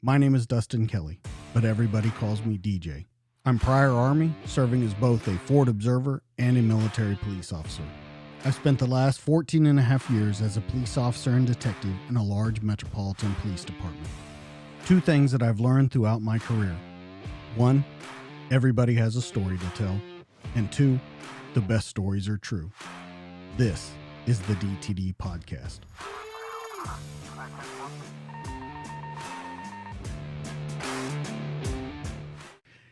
My name is Dustin Kelly, but everybody calls me DJ. I'm prior Army, serving as both a Ford observer and a military police officer. I spent the last 14 and a half years as a police officer and detective in a large metropolitan police department. Two things that I've learned throughout my career. One, everybody has a story to tell. And two, the best stories are true. This is the DTD Podcast.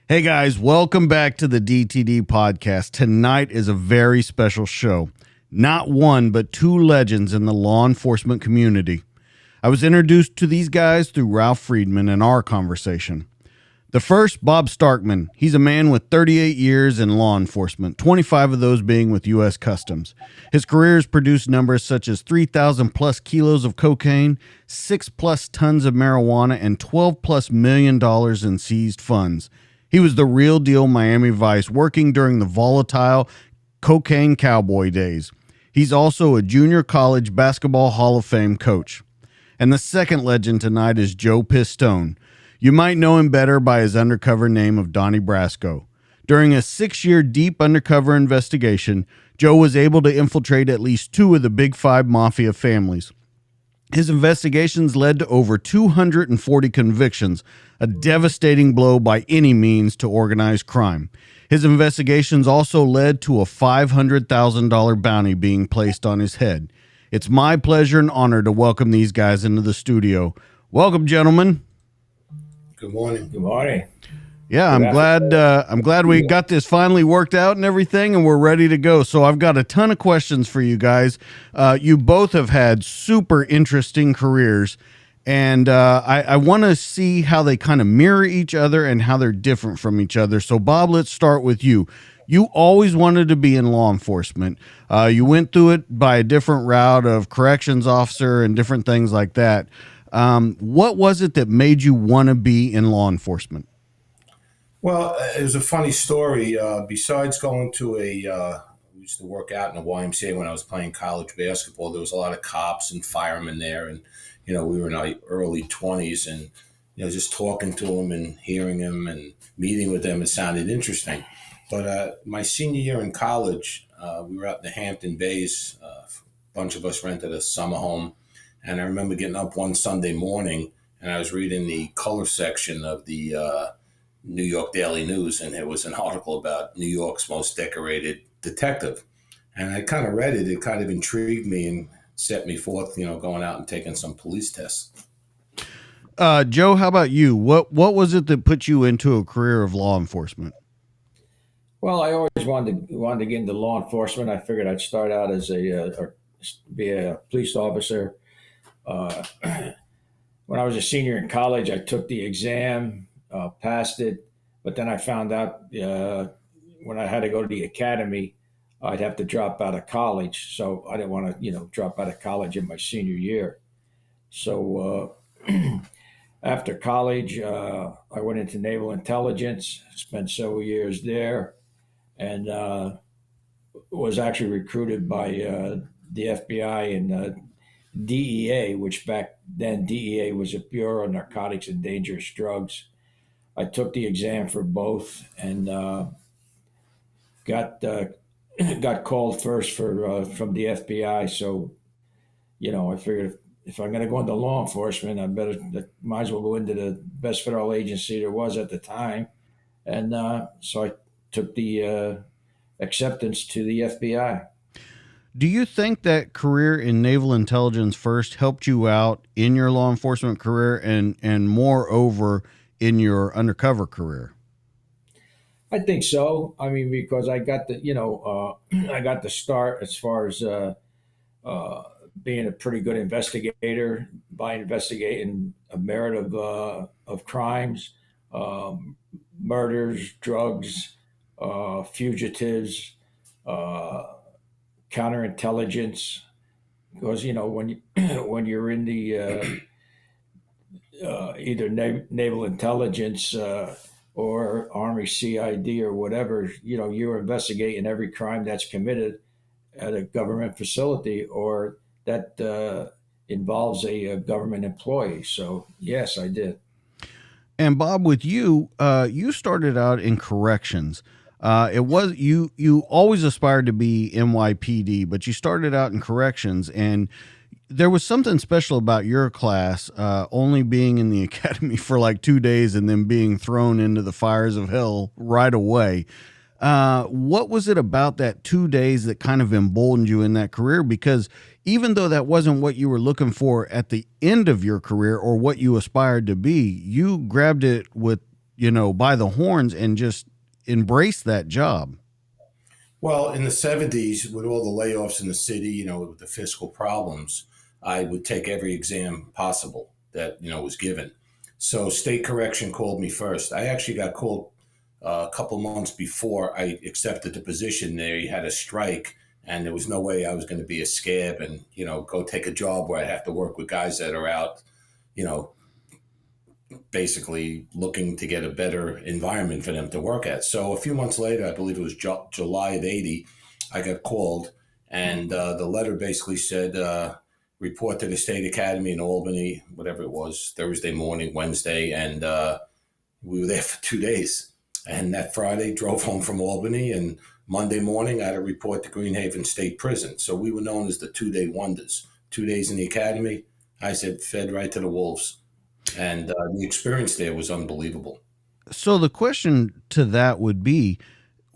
Hey guys, welcome back to the DTD Podcast. Tonight is a very special show. Not one, but two legends in the law enforcement community. I was introduced to these guys through Ralph Friedman in our conversation. The first, Bob Starkman. He's a man with 38 years in law enforcement, 25 of those being with U.S. Customs. His career has produced numbers such as 3,000 plus kilos of cocaine, 6 plus tons of marijuana, and $12 plus million in seized funds. He was the real deal Miami Vice, working during the volatile Cocaine Cowboy days. He's also a junior college basketball Hall of Fame coach. And the second legend tonight is Joe Pistone. You might know him better by his undercover name of Donnie Brasco. During a 6-year deep undercover investigation, Joe was able to infiltrate at least 2 of the Big 5 Mafia families. His investigations led to over 240 convictions, a devastating blow by any means to organized crime. His investigations also led to a $500,000 bounty being placed on his head. It's my pleasure and honor to welcome these guys into the studio. Welcome, gentlemen. Good morning. Good morning. Yeah, I'm glad we got this finally worked out and everything, and we're ready to go. So I've got a ton of questions for you guys. You both have had super interesting careers, and I want to see how they kind of mirror each other and how they're different from each other. So Bob, let's start with you. You always wanted to be in law enforcement. You went through it by a different route of corrections officer and different things like that. What was it that made you want to be in law enforcement? Well, it was a funny story. Besides going to we used to work out in the YMCA when I was playing college basketball. There was a lot of cops and firemen there, and we were in our early 20s, and just talking to them and hearing them and meeting with them, it sounded interesting. But my senior year in college, we were out in the Hampton Bays. A bunch of us rented a summer home, and I remember getting up one Sunday morning, and I was reading the color section of the New York Daily News, and there was an article about New York's most decorated detective. And I kind of read it. It kind of intrigued me and set me forth, going out and taking some police tests. Joe, how about you? What was it that put you into a career of law enforcement? Well, I always wanted to get into law enforcement. I figured I'd start out as be a police officer. When I was a senior in college, I took the exam, passed it, but then I found out when I had to go to the academy, I'd have to drop out of college. So I didn't want to, drop out of college in my senior year. So after college, I went into naval intelligence, spent several years there, and was actually recruited by the FBI and DEA, which back then DEA was a Bureau of Narcotics and Dangerous Drugs. I took the exam for both and got called first from the FBI. So, I figured if I'm going to go into law enforcement, might as well go into the best federal agency there was at the time. And so I took the acceptance to the FBI. Do you think that career in naval intelligence first helped you out in your law enforcement career and moreover in your undercover career? I think so. I mean, because I got I got the start as far as being a pretty good investigator by investigating a merit of crimes, murders, drugs, fugitives, counterintelligence. Because when you're in the either naval intelligence or Army CID or whatever, you're investigating every crime that's committed at a government facility or that involves a government employee. So yes, I did. And Bob, with you, you started out in corrections. It was you always aspired to be NYPD, but you started out in corrections, and there was something special about your class, only being in the academy for like 2 days and then being thrown into the fires of hell right away. What was it about that 2 days that kind of emboldened you in that career? Because even though that wasn't what you were looking for at the end of your career or what you aspired to be, you grabbed it with, by the horns and just embraced that job. Well, in the 70s, with all the layoffs in the city, with the fiscal problems, I would take every exam possible that, was given. So state correction called me first. I actually got called a couple months before I accepted the position there. You had a strike, and there was no way I was going to be a scab and, go take a job where I have to work with guys that are out, you know, basically looking to get a better environment for them to work at. So a few months later, I believe it was July of 80, I got called, and the letter basically said, report to the State Academy in Albany, whatever it was, Thursday morning, Wednesday, and we were there for 2 days. And that Friday, drove home from Albany, and Monday morning, I had to report to Greenhaven State Prison. So we were known as the 2 day wonders. 2 days in the academy, I said, fed right to the wolves. And the experience there was unbelievable. So the question to that would be,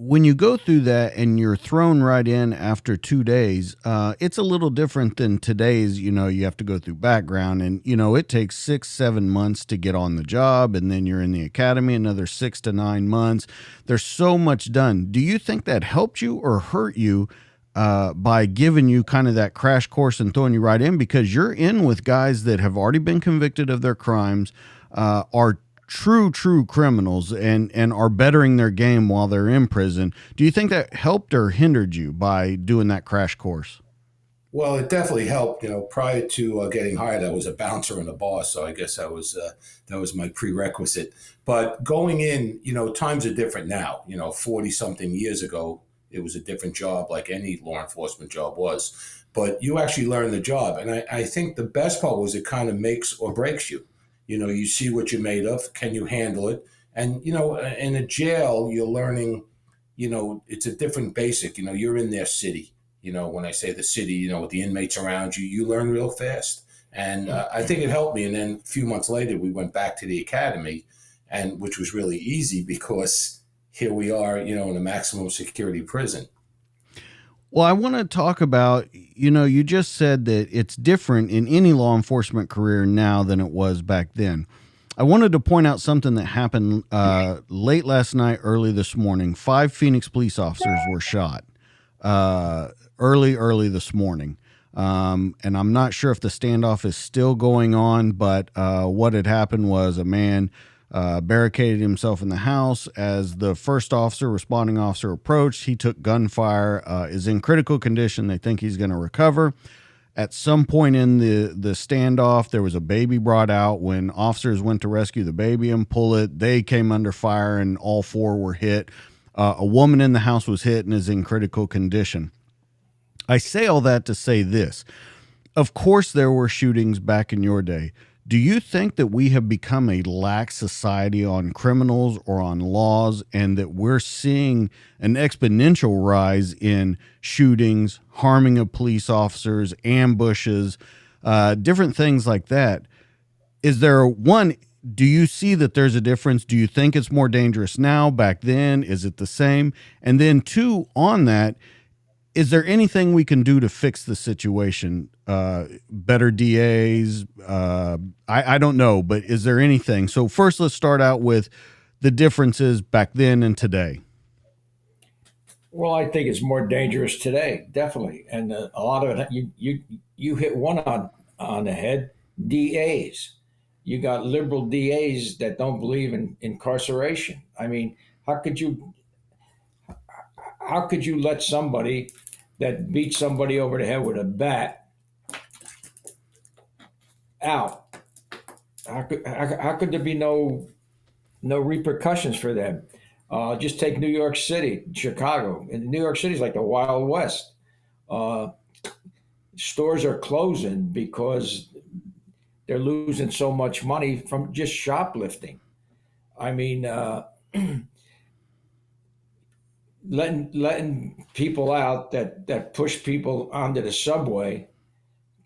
when you go through that and you're thrown right in after 2 days, it's a little different than today's. You have to go through background, and it takes 6, 7 months to get on the job, and then you're in the academy another 6 to 9 months. There's so much done. Do you think that helped you or hurt you by giving you kind of that crash course and throwing you right in, because you're in with guys that have already been convicted of their crimes, are true criminals, and are bettering their game while they're in prison? Do you think that helped or hindered you by doing that crash course? Well, it definitely helped. Prior to getting hired, I was a bouncer in a bar, so I guess that was my prerequisite. But going in, times are different now. 40 something years ago, it was a different job, like any law enforcement job was. But you actually learn the job, and I think the best part was it kind of makes or breaks you. You see what you're made of. Can you handle it? And in a jail, you're learning. It's a different basic. You're in their city. When I say the city, with the inmates around you, you learn real fast. And I think it helped me. And then a few months later, we went back to the academy, and which was really easy because here we are, in a maximum security prison. Well, I want to talk about, you just said that it's different in any law enforcement career now than it was back then. I wanted to point out something that happened late last night, early this morning. 5 Phoenix police officers were shot early this morning. And I'm not sure if the standoff is still going on, but what had happened was a man barricaded himself in the house. As the first responding officer approached, he took gunfire, is in critical condition. They think he's going to recover. At some point in the standoff, there was a baby brought out. When officers went to rescue the baby and pull it, they came under fire, and all 4 were hit. A woman in the house was hit and is in critical condition. I say all that to say this. Of course, there were shootings back in your day. Do you think that we have become a lax society on criminals or on laws, and that we're seeing an exponential rise in shootings, harming of police officers, ambushes, different things like that? Is there one? Do you see that there's a difference? Do you think it's more dangerous now? Back then, is it the same? And then 2, on that, is there anything we can do to fix the situation? Better DAs? I don't know, but is there anything? So first, let's start out with the differences back then and today. Well, I think it's more dangerous today, definitely, and a lot of it. You hit one on the head. DAs, you got liberal DAs that don't believe in incarceration. I mean, how could you let somebody that beat somebody over the head with a bat out? How could there be no repercussions for them? Just take New York City, Chicago. And New York City is like the Wild West. Stores are closing because they're losing so much money from just shoplifting. I mean, letting people out that push people onto the subway.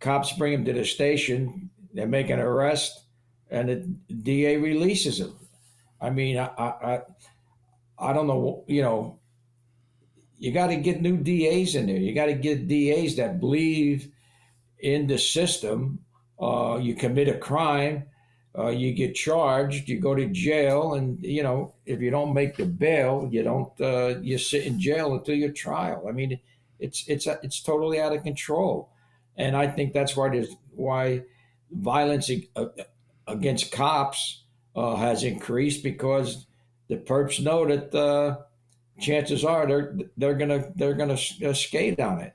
Cops bring them to the station. They make an arrest, and the DA releases them. I mean, I don't know. You know, you got to get new DAs in there. You got to get DAs that believe in the system. You commit a crime, you get charged, you go to jail, and you know if you don't make the bail, you don't. You sit in jail until your trial. I mean, it's totally out of control, and I think that's why violence against cops has increased because the perps know that chances are they're gonna skate on it.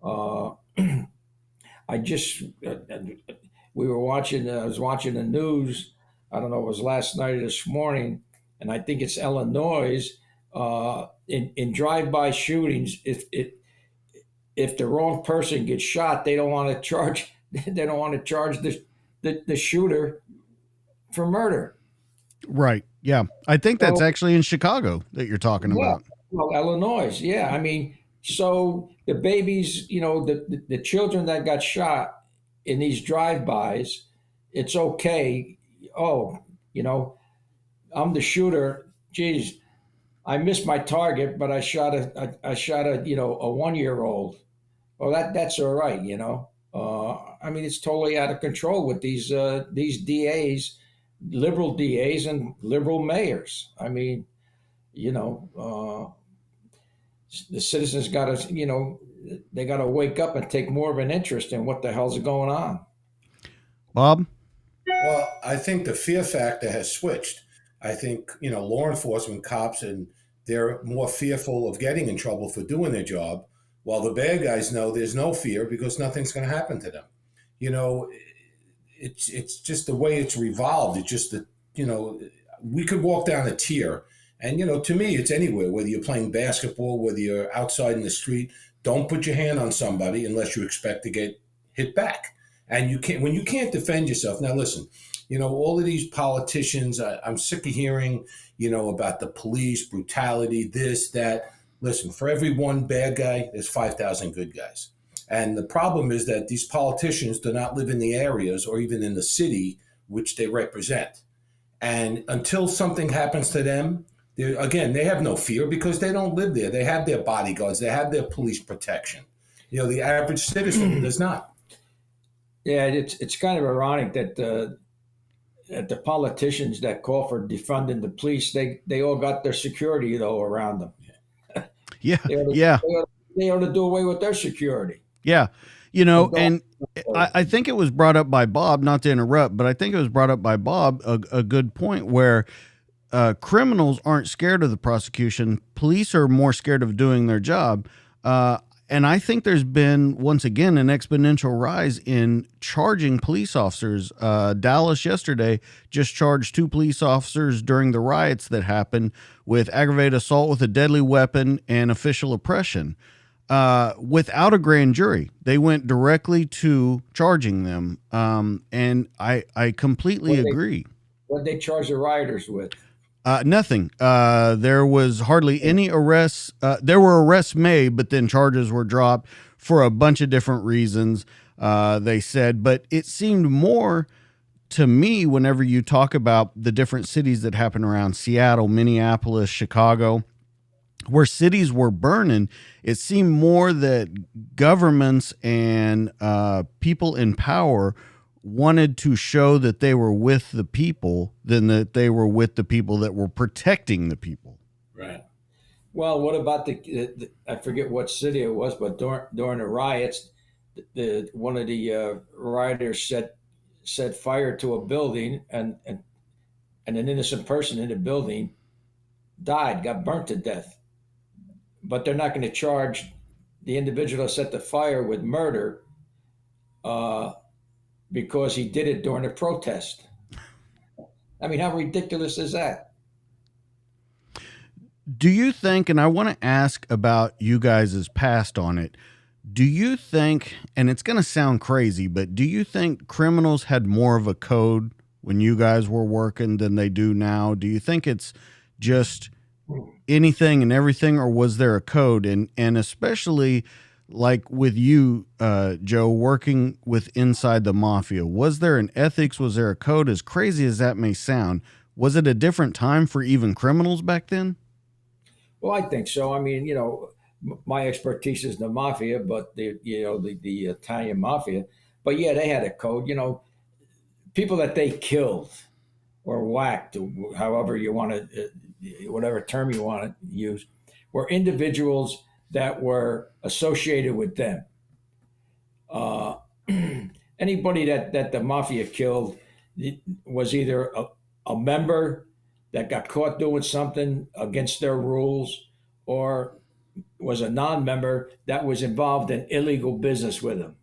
Uh, I just we were watching. I was watching the news. I don't know. It was last night or this morning, and I think it's Illinois. In drive-by shootings, if the wrong person gets shot, they don't want to charge. They don't want to charge the shooter for murder. Right. Yeah. I think that's So, actually in Chicago that you're talking yeah, about. well, Illinois. Yeah, I mean, so the babies, you know, the children that got shot in these drive-bys, it's okay. Oh, you know, I'm the shooter. Geez, I missed my target, but I shot a you know a 1 year old. Well, that's all right. You know, I mean, it's totally out of control with these DAs, liberal DAs and liberal mayors. I mean, you know, the citizens got to you know they got to wake up and take more of an interest in what the hell's going on. Bob? Well, I think the fear factor has switched. I think, law enforcement cops and they're more fearful of getting in trouble for doing their job, while the bad guys know there's no fear because nothing's going to happen to them. You know, it's just the way it's revolved. It's just that, we could walk down a tier and, to me, it's anywhere, whether you're playing basketball, whether you're outside in the street, don't put your hand on somebody unless you expect to get hit back. And when you can't defend yourself. Now, listen, all of these politicians, I'm sick of hearing, about the police brutality, this, that. Listen, for every one bad guy, there's 5,000 good guys. And the problem is that these politicians do not live in the areas or even in the city which they represent. And until something happens to them, they have no fear because they don't live there. They have their bodyguards. They have their police protection. The average citizen does not. Yeah, it's kind of ironic that the politicians that call for defunding the police, they all got their security though around them. Yeah. They ought to, Yeah. they ought to do away with their security. Yeah. And I think it was brought up by Bob, not to interrupt, but I think it was brought up by Bob, a good point where criminals aren't scared of the prosecution. Police are more scared of doing their job. And I think there's been, once again, an exponential rise in charging police officers. Dallas yesterday just charged 2 police officers during the riots that happened with aggravated assault with a deadly weapon and official oppression. Without a grand jury. They went directly to charging them. And I completely agree. What they charge the rioters with? Nothing. There was hardly any arrests. There were arrests made, but then charges were dropped for a bunch of different reasons, they said. But it seemed more to me whenever you talk about the different cities that happen around Seattle, Minneapolis, Chicago, where cities were burning, it seemed more that governments and people in power wanted to show that they were with the people than that they were with the people that were protecting the people. Right. Well, what about the I forget what city it was, but during the riots, one of the rioters set fire to a building, and an innocent person in the building died, got burnt to death. But they're not going to charge the individual that set the fire with murder because he did it during a protest. I mean, how ridiculous is that? Do you think, and I want to ask about you guys' past on it, do you think, and it's going to sound crazy, but do you think criminals had more of a code when you guys were working than they do now? Do you think it's just anything and everything, or was there a code? And especially like with you, Joe, working with inside the mafia, was there an ethics? Was there a code? As crazy as that may sound, was it a different time for even criminals back then? Well, I think so. I mean, my expertise is the mafia, but the Italian mafia. But yeah, they had a code. People that they killed or whacked, or however you want to, whatever term you want to use, were individuals that were associated with them. Uh, Anybody that the mafia killed was either a member that got caught doing something against their rules, or was a non-member that was involved in illegal business with them,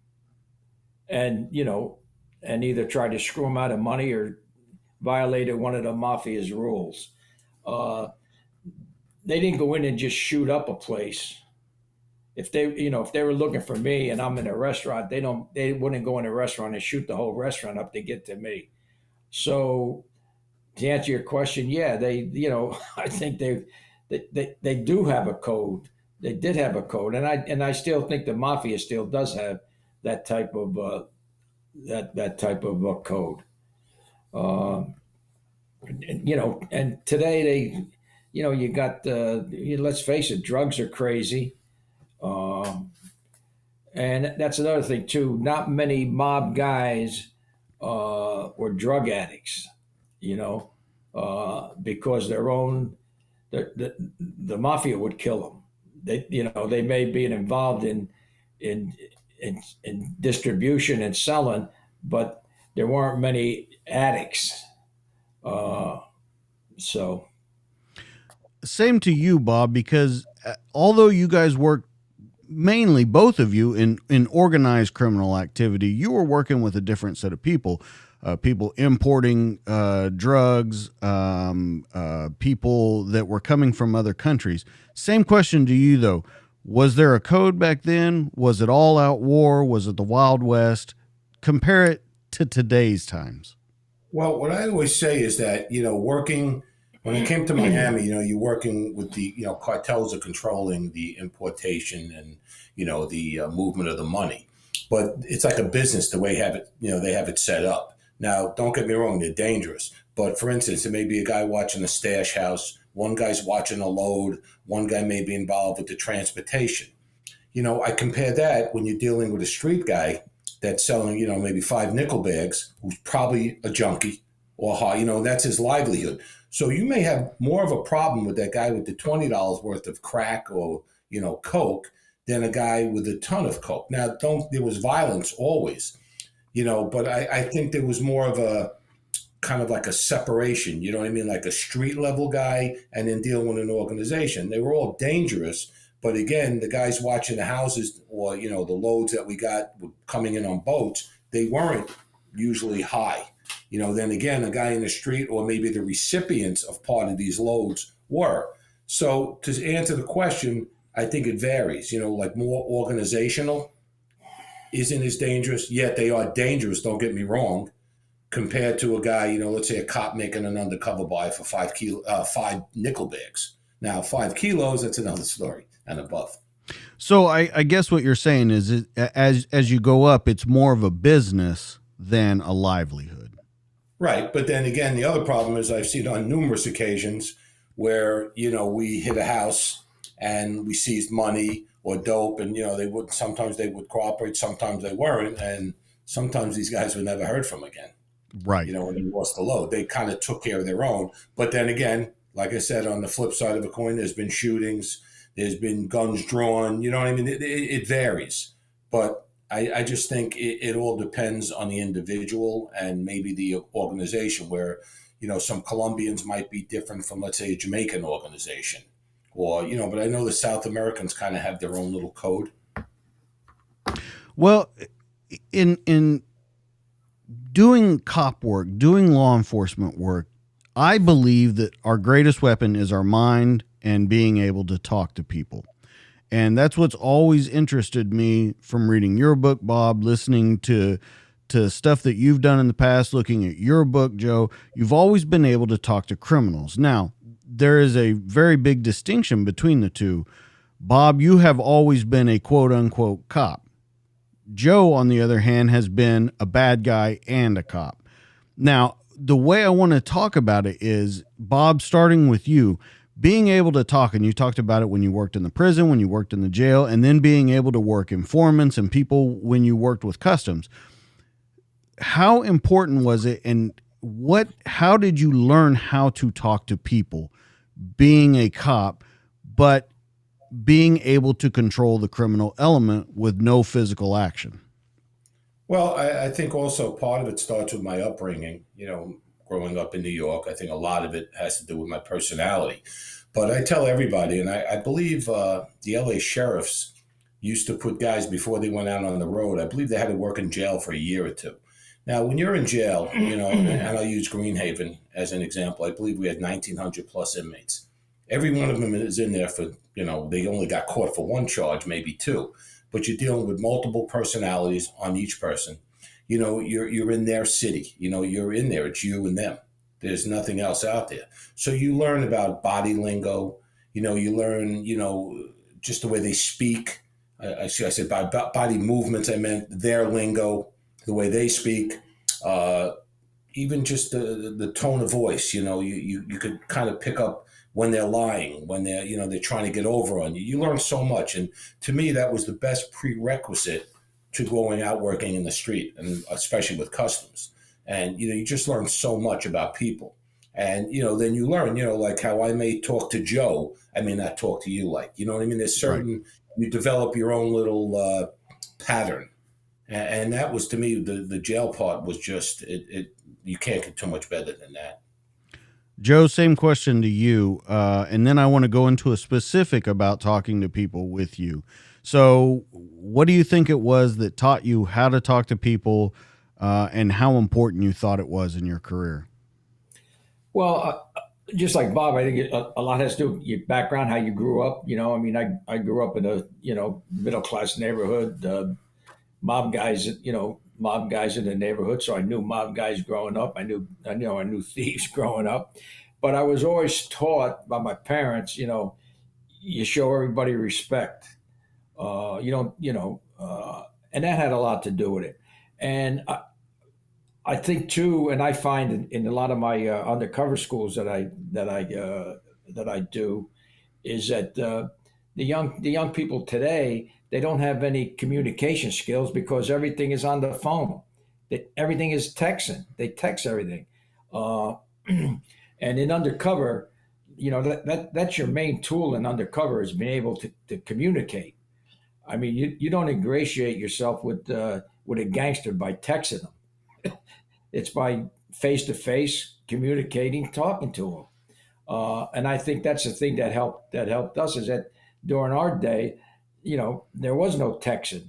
and and either tried to screw them out of money or violated one of the mafia's rules. Uh, they didn't go in and just shoot up a place. If they were looking for me and I'm in a restaurant, they wouldn't go in a restaurant and shoot the whole restaurant up to get to me. So to answer your question, yeah, I think they do have a code. They did have a code, and I still think the mafia still does have that type of that type of code. Um, and today you got let's face it, drugs are crazy. Um, and that's another thing too. Not many mob guys were drug addicts, because the mafia would kill them. They may be involved in in distribution and selling, but there weren't many addicts. Uh, so Same to you, Bob, because although you guys work mainly both of you in organized criminal activity, you were working with a different set of people, people importing drugs, people that were coming from other countries. Same question to you, though. Was there a code back then? Was it all out war? Was it the Wild West? Compare it to today's times. Well, what I always say is that, working when it came to Miami, you're working with the, cartels are controlling the importation and, the movement of the money. But it's like a business the way they have it set up. Now, don't get me wrong, they're dangerous. But for instance, there may be a guy watching a stash house, one guy's watching a load, one guy may be involved with the transportation. I compare that when you're dealing with a street guy that's selling, maybe 5 nickel bags, who's probably a junkie or high, that's his livelihood. So you may have more of a problem with that guy with the $20 worth of crack or, coke than a guy with a ton of coke. Now, there was violence always, but I think there was more of a kind of like a separation, you know what I mean? Like a street level guy and then dealing with an organization. They were all dangerous. But again, the guys watching the houses or, the loads that we got coming in on boats, they weren't usually high. Then again, a guy in the street or maybe the recipients of part of these loads were. So to answer the question, I think it varies, like more organizational isn't as dangerous, yet they are dangerous, don't get me wrong, compared to a guy, let's say a cop making an undercover buy for 5 nickel bags. Now, 5 kilos, that's another story and above. So I guess what you're saying is as you go up, it's more of a business than a livelihood. Right. But then again, the other problem is I've seen on numerous occasions where, we hit a house and we seized money or dope and, sometimes they would cooperate, sometimes they weren't. And sometimes these guys were never heard from again. Right. When they lost the load, they kind of took care of their own. But then again, like I said, on the flip side of the coin, there's been shootings, there's been guns drawn, you know what I mean? It varies. But I just think it all depends on the individual and maybe the organization where, some Colombians might be different from, let's say, a Jamaican organization or, but I know the South Americans kind of have their own little code. Well, in doing cop work, doing law enforcement work, I believe that our greatest weapon is our mind and being able to talk to people. And that's what's always interested me from reading your book, Bob, listening to to stuff that you've done in the past, looking at your book, Joe, you've always been able to talk to criminals. Now, there is a very big distinction between the two. Bob, you have always been a quote unquote cop. Joe, on the other hand, has been a bad guy and a cop. Now, the way I want to talk about it is, Bob, starting with you, being able to talk, and you talked about it when you worked in the prison, when you worked in the jail, and then being able to work informants and people when you worked with customs. How important was it, and how did you learn how to talk to people being a cop, but being able to control the criminal element with no physical action? Well, I think also part of it starts with my upbringing. Growing up in New York, I think a lot of it has to do with my personality. But I tell everybody, and I believe the LA sheriffs used to put guys before they went out on the road. I believe they had to work in jail for a year or two. Now, when you're in jail, and I'll use Greenhaven as an example. I believe we had 1,900 plus inmates. Every one of them is in there for, they only got caught for one charge, maybe two. But you're dealing with multiple personalities on each person. You're in their city. You're in there. It's you and them. There's nothing else out there. So you learn about body lingo. You learn, just the way they speak. I said by body movements, I meant their lingo, the way they speak. Even just the tone of voice. You could kind of pick up when they're lying, when they're trying to get over on you. You learn so much. And to me, that was the best prerequisite to going out working in the street, and especially with customs. And, you just learn so much about people. And, then you learn, like how I may talk to Joe, I may not talk to you like, you know what I mean? There's certain, right. You develop your own little pattern. And that was, to me, the jail part was just, you can't get too much better than that. Joe, same question to you. And then I want to go into a specific about talking to people with you. So what do you think it was that taught you how to talk to people and how important you thought it was in your career? Well, just like Bob, I think a lot has to do with your background, how you grew up. I grew up in a, middle-class neighborhood, mob guys in the neighborhood. So I knew mob guys growing up. I knew thieves growing up. But I was always taught by my parents, you show everybody respect. And that had a lot to do with it. And I think too, and I find in a lot of my undercover schools that I do, is that the young people today, they don't have any communication skills because everything is on the phone. Everything is texting. They text everything, and in undercover, that's your main tool in undercover, is being able to communicate. I mean, you don't ingratiate yourself with a gangster by texting them. It's by face-to-face communicating, talking to them. And I think that's the thing that helped us, is that during our day, there was no texting.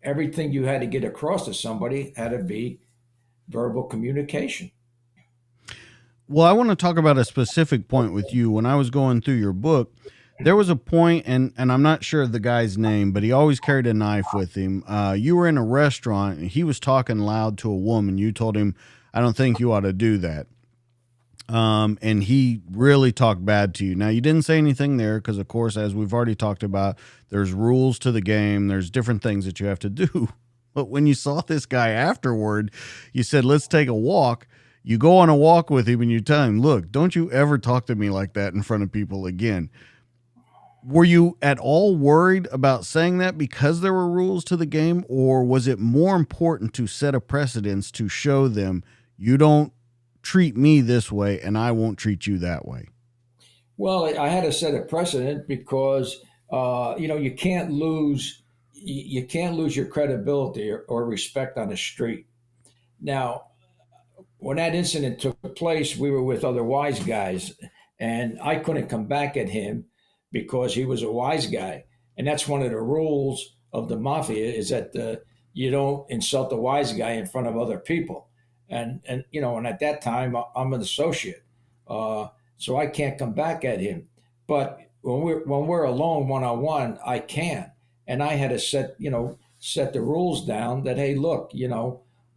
Everything you had to get across to somebody had to be verbal communication. Well, I want to talk about a specific point with you. When I was going through your book, there was a point, and I'm not sure of the guy's name, but he always carried a knife with him. You were in a restaurant, and he was talking loud to a woman. You told him, I don't think you ought to do that. And he really talked bad to you. Now, you didn't say anything there because, of course, as we've already talked about, there's rules to the game. There's different things that you have to do. But when you saw this guy afterward, you said, let's take a walk. You go on a walk with him and you tell him, look, don't you ever talk to me like that in front of people again. Were you at all worried about saying that because there were rules to the game, or was it more important to set a precedence to show them you don't treat me this way and I won't treat you that way? Well, I had to set a precedent because you can't lose your credibility or respect on the street. Now, when that incident took place, we were with other wise guys, and I couldn't come back at him because he was a wise guy. And that's one of the rules of the Mafia, is that you don't insult the wise guy in front of other people. And at that time, I'm an associate, so I can't come back at him. But when we're alone, one-on-one, I can. And I had to set the rules down that, hey, look,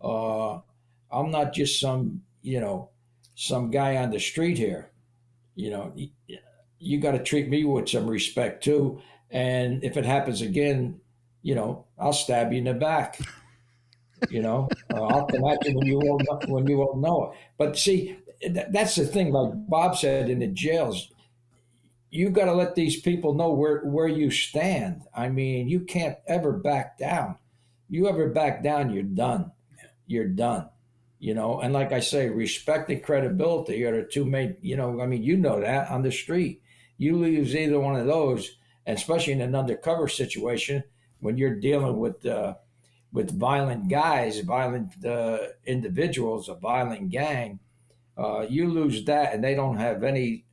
Uh, I'm not just some guy on the street here. You know, you got to treat me with some respect too. And if it happens again, I'll stab you in the back. I'll come at you when you won't know it. But see, that's the thing. Like Bob said, in the jails, you got to let these people know where you stand. I mean, you can't ever back down. You ever back down, you're done. You're done. And like I say, respect and credibility are the two main. I mean, that on the street, you lose either one of those, and especially in an undercover situation when you're dealing with violent guys, violent individuals, a violent gang. You lose that, and they don't have any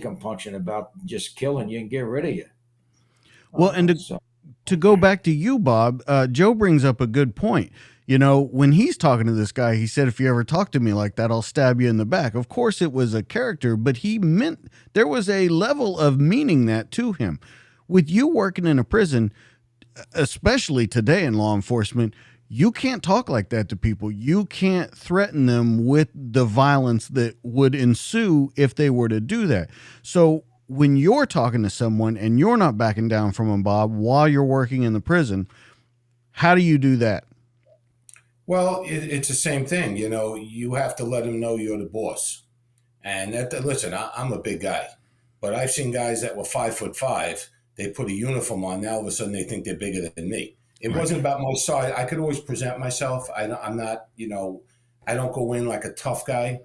compunction about just killing you and get rid of you. Well, and So to go back to you, Bob, Joe brings up a good point. When he's talking to this guy, he said, if you ever talk to me like that, I'll stab you in the back. Of course, it was a character, but he meant there was a level of meaning that to him. With you working in a prison, especially today in law enforcement, you can't talk like that to people. You can't threaten them with the violence that would ensue if they were to do that. So when you're talking to someone and you're not backing down from them, Bob, while you're working in the prison, how do you do that? Well, it's the same thing. You have to let them know you're the boss. And listen, I'm a big guy, but I've seen guys that were 5'5". They put a uniform on. Now all of a sudden they think they're bigger than me. It wasn't about my size. I could always present myself. I'm not, I don't go in like a tough guy.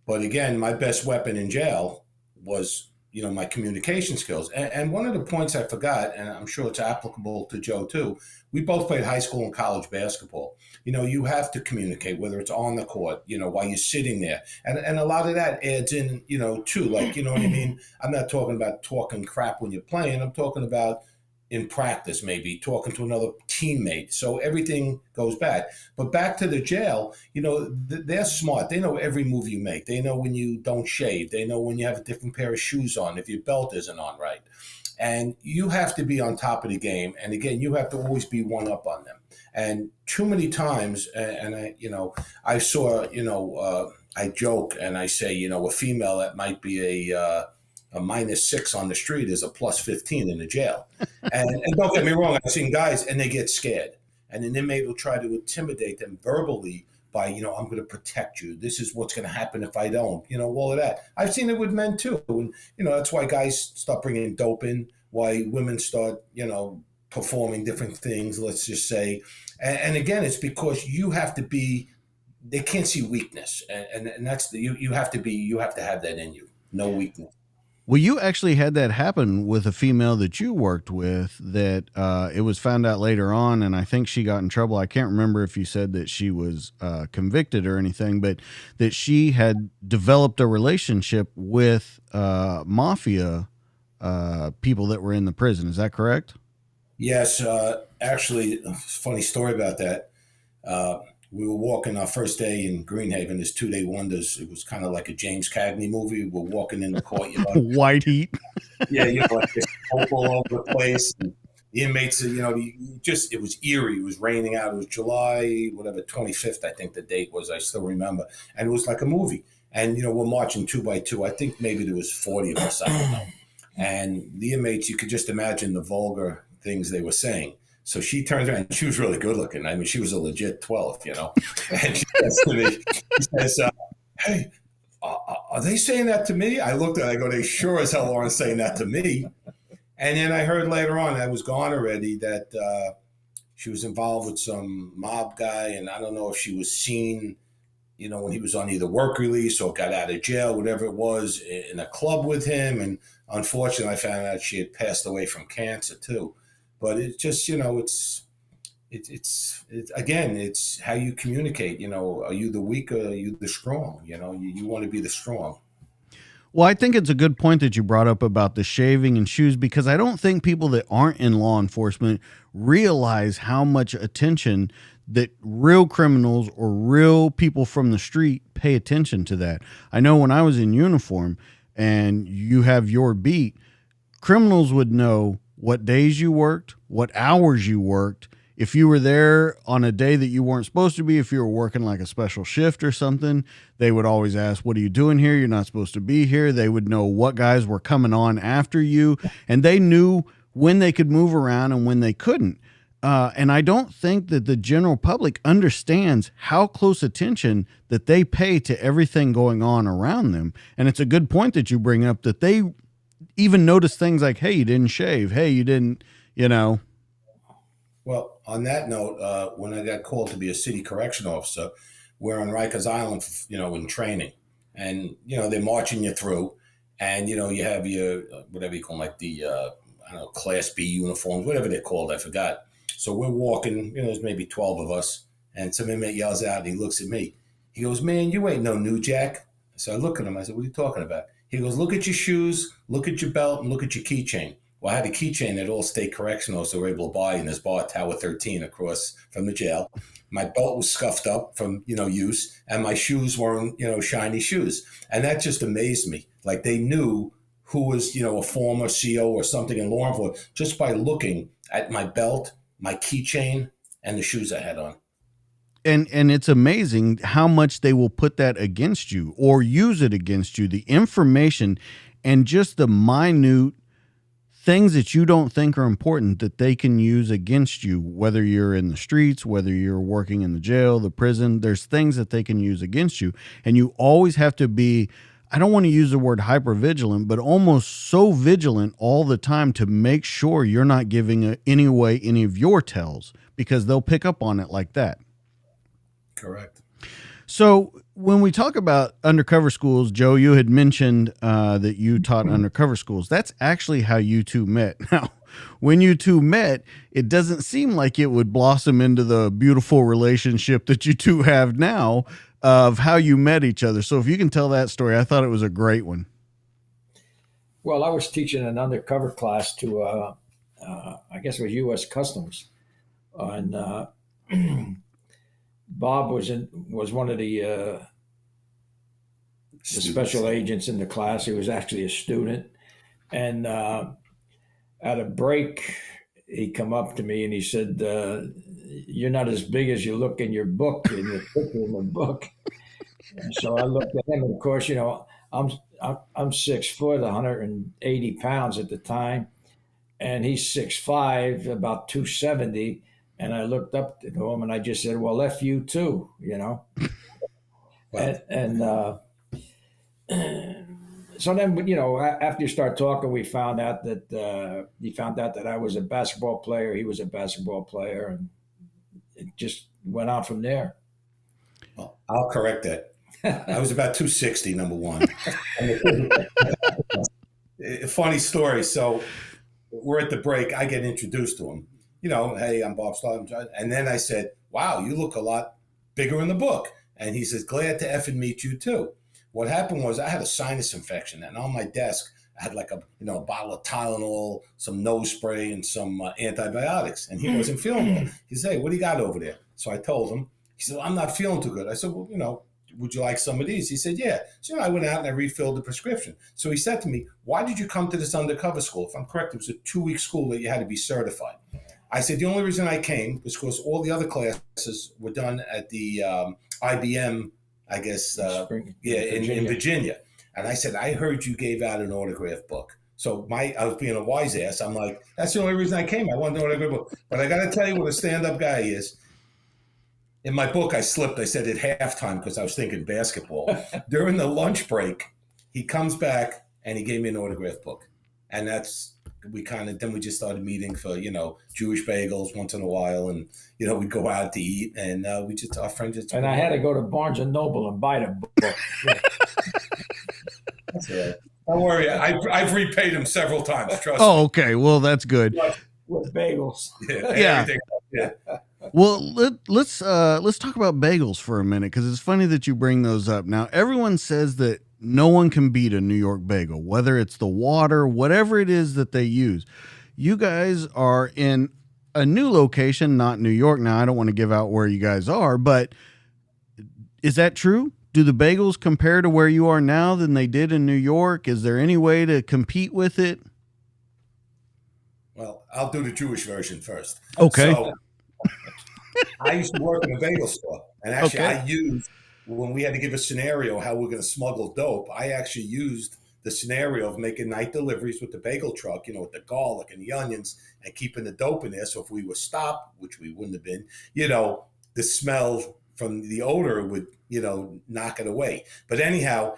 But again, my best weapon in jail was, my communication skills. And one of the points I forgot, and I'm sure it's applicable to Joe too, we both played high school and college basketball. You have to communicate, whether it's on the court, while you're sitting there. And a lot of that adds in, too. Like, you know what I mean? I'm not talking about talking crap when you're playing. I'm talking about in practice, maybe talking to another teammate. So everything goes back. But back to the jail, they're smart. They know every move you make. They know when you don't shave. They know when you have a different pair of shoes on, if your belt isn't on right. And you have to be on top of the game. And again, you have to always be one up on them. And too many times, and I saw, I joke and I say, a female that might be a -6 on the street is a +15 in the jail. And don't get me wrong, I've seen guys and they get scared. And an inmate will try to intimidate them verbally by, I'm going to protect you. This is what's going to happen if I don't, all of that. I've seen it with men too. And, that's why guys start bringing dope in, why women start, performing different things, let's just say. And again, it's because you have to be, they can't see weakness. And that's you have to have that in you. No weakness. Well, you actually had that happen with a female that you worked with that it was found out later on, and I think she got in trouble. I can't remember if you said that she was convicted or anything, but that she had developed a relationship with Mafia people that were in the prison. Is that correct? Yes. Actually, funny story about that. We were walking our first day in Greenhaven, this 2-day wonders. It was kind of like a James Cagney movie. We're walking in the courtyard. White heat. Yeah, like this smoke all over the place. And the inmates, it was eerie. It was raining out. It was July, 25th, I think the date was. I still remember. And it was like a movie. And, we're marching 2 by 2. I think maybe there was 40 of us. I don't know. And the inmates, you could just imagine the vulgar things they were saying. So she turns around, and she was really good looking. I mean, she was a legit 12, And she says to me, hey, are they saying that to me? I looked at her, I go, they sure as hell aren't saying that to me. And then I heard later on, I was gone already, that she was involved with some mob guy. And I don't know if she was seen, when he was on either work release or got out of jail, whatever it was, in a club with him. And unfortunately, I found out she had passed away from cancer too. But it's just, it's again, it's how you communicate. Are you the weak or are you the strong? You want to be the strong. Well, I think it's a good point that you brought up about the shaving and shoes, because I don't think people that aren't in law enforcement realize how much attention that real criminals or real people from the street pay attention to that. I know when I was in uniform and you have your beat, criminals would know what days you worked, what hours you worked, if you were there on a day that you weren't supposed to be, if you were working like a special shift or something, they would always ask, what are you doing here? You're not supposed to be here. They would know what guys were coming on after you, and they knew when they could move around and when they couldn't. And I don't think that the general public understands how close attention that they pay to everything going on around them. And it's a good point that you bring up, that they even notice things like, hey, you didn't shave. Hey, you didn't, Well, on that note, when I got called to be a city correction officer, we're on Rikers Island, in training. And, they're marching you through. And, you have your, whatever you call them, like the, Class B uniforms, whatever they're called, I forgot. So we're walking, there's maybe 12 of us. And some inmate yells out and he looks at me. He goes, man, you ain't no new jack. So I look at him. I said, what are you talking about? He goes, look at your shoes, look at your belt, and look at your keychain. Well, I had a keychain that all state correctional so we're able to buy in this bar, Tower 13, across from the jail. My belt was scuffed up from, use, and my shoes weren't, shiny shoes. And that just amazed me. Like they knew who was, a former CO or something in law enforcement just by looking at my belt, my keychain, and the shoes I had on. And it's amazing how much they will put that against you or use it against you. The information and just the minute things that you don't think are important that they can use against you, whether you're in the streets, whether you're working in the jail, the prison, there's things that they can use against you. And you always have to be, I don't want to use the word hyper-vigilant, but almost so vigilant all the time to make sure you're not giving away any of your tells, because they'll pick up on it like that. Correct. So when we talk about undercover schools, Joe, you had mentioned that you taught undercover schools. That's actually how you two met. Now, when you two met, it doesn't seem like it would blossom into the beautiful relationship that you two have now of how you met each other. So if you can tell that story, I thought it was a great one. Well, I was teaching an undercover class to, I guess it was U.S. Customs. And Bob was one of the special agents in the class. He was actually a student. And at a break, he come up to me and he said, you're not as big as you look in your book, in your picture in the book. And so I looked at him, and of course, I'm 6 foot, 180 pounds at the time, and he's 6'5", about 270. And I looked up to him and I just said, well, F you too, Wow. And so then, after you start talking, we found out that he found out that I was a basketball player. He was a basketball player, and it just went on from there. Well, I'll correct that. I was about 260, number one. Funny story. So we're at the break. I get introduced to him. Hey, I'm Bob Starkman. And then I said, wow, you look a lot bigger in the book. And he says, glad to effing meet you too. What happened was I had a sinus infection, and on my desk, I had like a bottle of Tylenol, some nose spray, and some antibiotics. And he wasn't feeling well. He said, hey, what do you got over there? So I told him. He said, I'm not feeling too good. I said, well, would you like some of these? He said, yeah. So I went out and I refilled the prescription. So he said to me, why did you come to this undercover school? If I'm correct, it was a 2-week school that you had to be certified. I said, the only reason I came was because all the other classes were done at the IBM, I guess, in Virginia. And I said, I heard you gave out an autograph book. So I was being a wise ass. I'm like, that's the only reason I came. I wanted an autograph book. But I got to tell you what a stand-up guy is. In my book, I slipped. I said at halftime because I was thinking basketball. During the lunch break, he comes back and he gave me an autograph book. And then we just started meeting for, Jewish bagels once in a while. And, we'd go out to eat and our friends just. And I had to go to Barnes and Noble and buy the book. That's all right. Don't worry. I've repaid him several times. Trust me. Oh, okay. Well, that's good. With bagels. Yeah. Well, let's talk about bagels for a minute, because it's funny that you bring those up. Now, everyone says that no one can beat a New York bagel, whether it's the water, whatever it is that they use. You guys are in a new location, not New York. Now, I don't want to give out where you guys are, but is that true? Do the bagels compare to where you are now than they did in New York? Is there any way to compete with it? Well, I'll do the Jewish version first. Okay. So I used to work in a bagel store, and actually, Okay. I used when we had to give a scenario how we're going to smuggle dope. I actually used the scenario of making night deliveries with the bagel truck, with the garlic and the onions, and keeping the dope in there. So if we were stopped, which we wouldn't have been, the smell from the odor would, knock it away. But anyhow,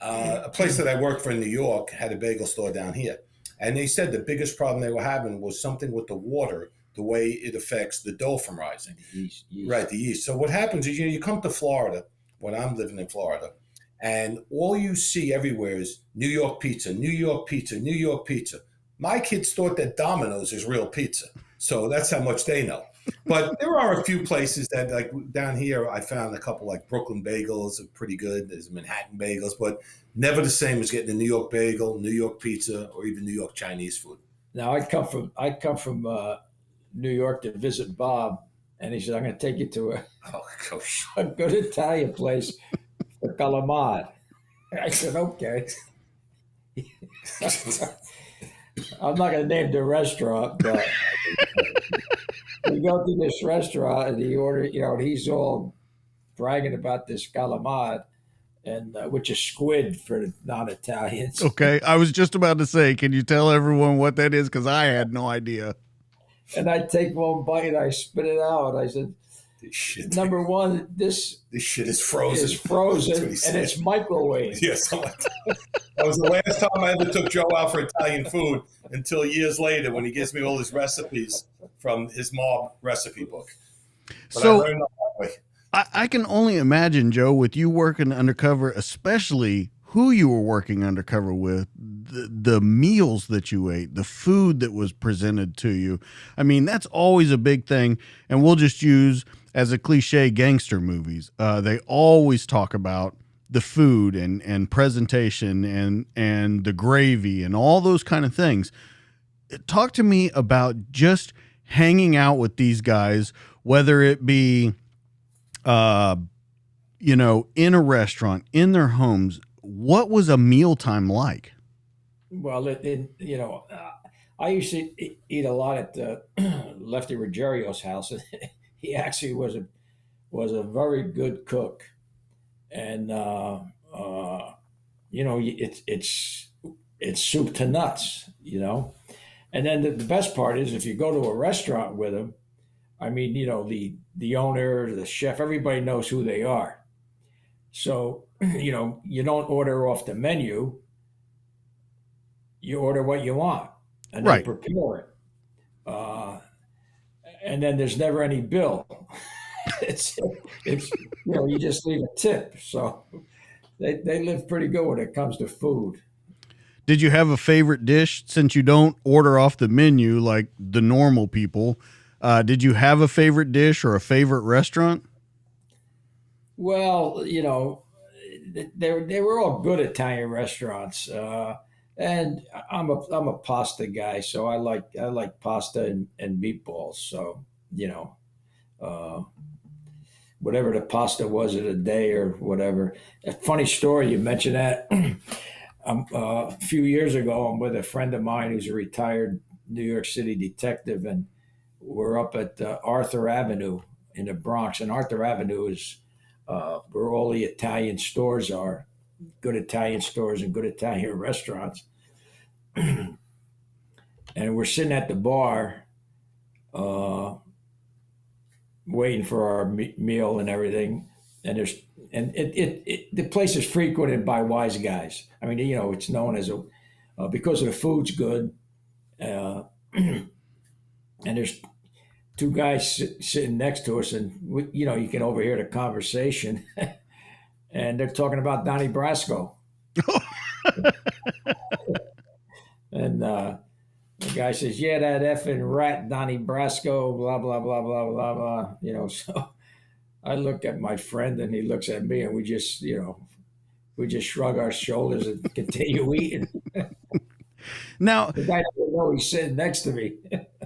a place that I worked for in New York had a bagel store down here. And they said the biggest problem they were having was something with the water, the way it affects the dough from rising. Yeast. Right, the yeast. So what happens is, you come to Florida, when I'm living in Florida, and all you see everywhere is New York pizza, New York pizza, New York pizza. My kids thought that Domino's is real pizza. So that's how much they know. But there are a few places that, like down here, I found a couple like Brooklyn bagels are pretty good. There's Manhattan bagels, but never the same as getting a New York bagel, New York pizza, or even New York Chinese food. Now I come from New York to visit Bob, and he said, "I'm going to take you to Oh, gosh. a good Italian place for calamari." I said, "Okay." I'm not going to name the restaurant, but we go to this restaurant and he ordered, and he's all bragging about this calamari, and which is squid for the non-Italians. Okay. I was just about to say, can you tell everyone what that is? Because I had no idea. And I take one bite and I spit it out. I said, This shit, number one, this this shit is frozen. is frozen That's what he and said. it's microwave. Yeah, something like that. That was the last time I ever took Joe out for Italian food until years later when he gives me all his recipes from his mob recipe book. But So- I learned that way. I can only imagine, Joe, with you working undercover, especially who you were working undercover with, the meals that you ate, the food that was presented to you. I mean, that's always a big thing. And we'll just use as a cliche gangster movies. They always talk about the food and presentation and the gravy and all those kind of things. Talk to me about just hanging out with these guys, whether it be in a restaurant, in their homes. What was a mealtime like? Well, I used to eat a lot at Lefty Ruggerio's house. He actually was a very good cook, and it's soup to nuts, And then the best part is if you go to a restaurant with him, I mean, the owner, the chef, everybody knows who they are. So, you don't order off the menu. You order what you want, and Right. they prepare it. And then there's never any bill. it's you just leave a tip. So they live pretty good when it comes to food. Did you have a favorite dish since you don't order off the menu like the normal people? Did you have a favorite dish or a favorite restaurant? Well, they were all good Italian restaurants, and I'm a pasta guy, so I like pasta and meatballs. So uh, whatever the pasta was of the day or whatever. A funny story, you mentioned that. A few years ago, I'm with a friend of mine who's a retired New York City detective, and we're up at Arthur Avenue in the Bronx, and Arthur Avenue is where all the Italian stores are, good Italian stores and good Italian restaurants. And we're sitting at the bar, waiting for our meal and everything. And the place is frequented by wise guys. I mean, it's known as because of the food's good. And there's two guys sitting next to us, and you can overhear the conversation, and they're talking about Donnie Brasco. And the guy says, "Yeah, that effing rat, Donnie Brasco, blah blah blah blah blah blah." So I look at my friend, and he looks at me, and we just shrug our shoulders and continue eating. Now, The guy doesn't know he's sitting next to me.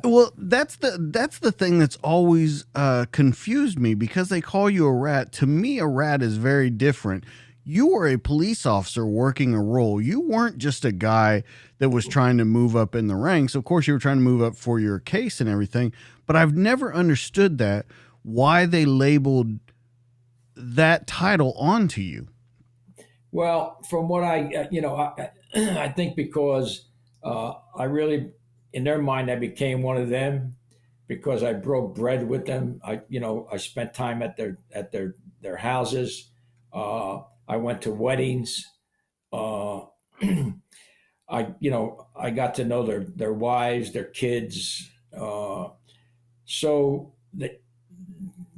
well, that's the thing that's always confused me, because they call you a rat. To me, a rat is very different. You were a police officer working a role. You weren't just a guy that was trying to move up in the ranks. Of course, you were trying to move up for your case and everything, but I've never understood that. why they labeled that title onto you. Well, from what I think because I really, in their mind, I became one of them because I broke bread with them. I spent time at their houses. I went to weddings. Uh, I got to know their wives, their kids. So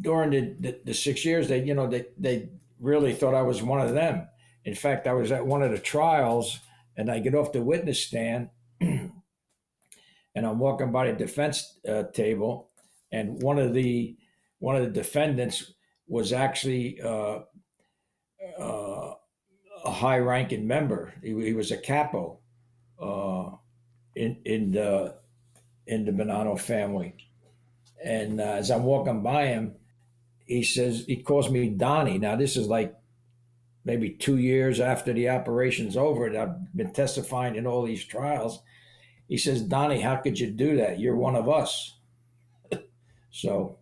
during the 6 years, they really thought I was one of them. In fact, I was at one of the trials, and I get off the witness stand, and I'm walking by the defense table, and one of the defendants was actually a high-ranking member. He was a capo uh, in the Bonanno family. And as I'm walking by him, he calls me Donnie. Now this is like maybe 2 years after the operation's over, and I've been testifying in all these trials. He says, Donnie, how could you do that? You're one of us. So,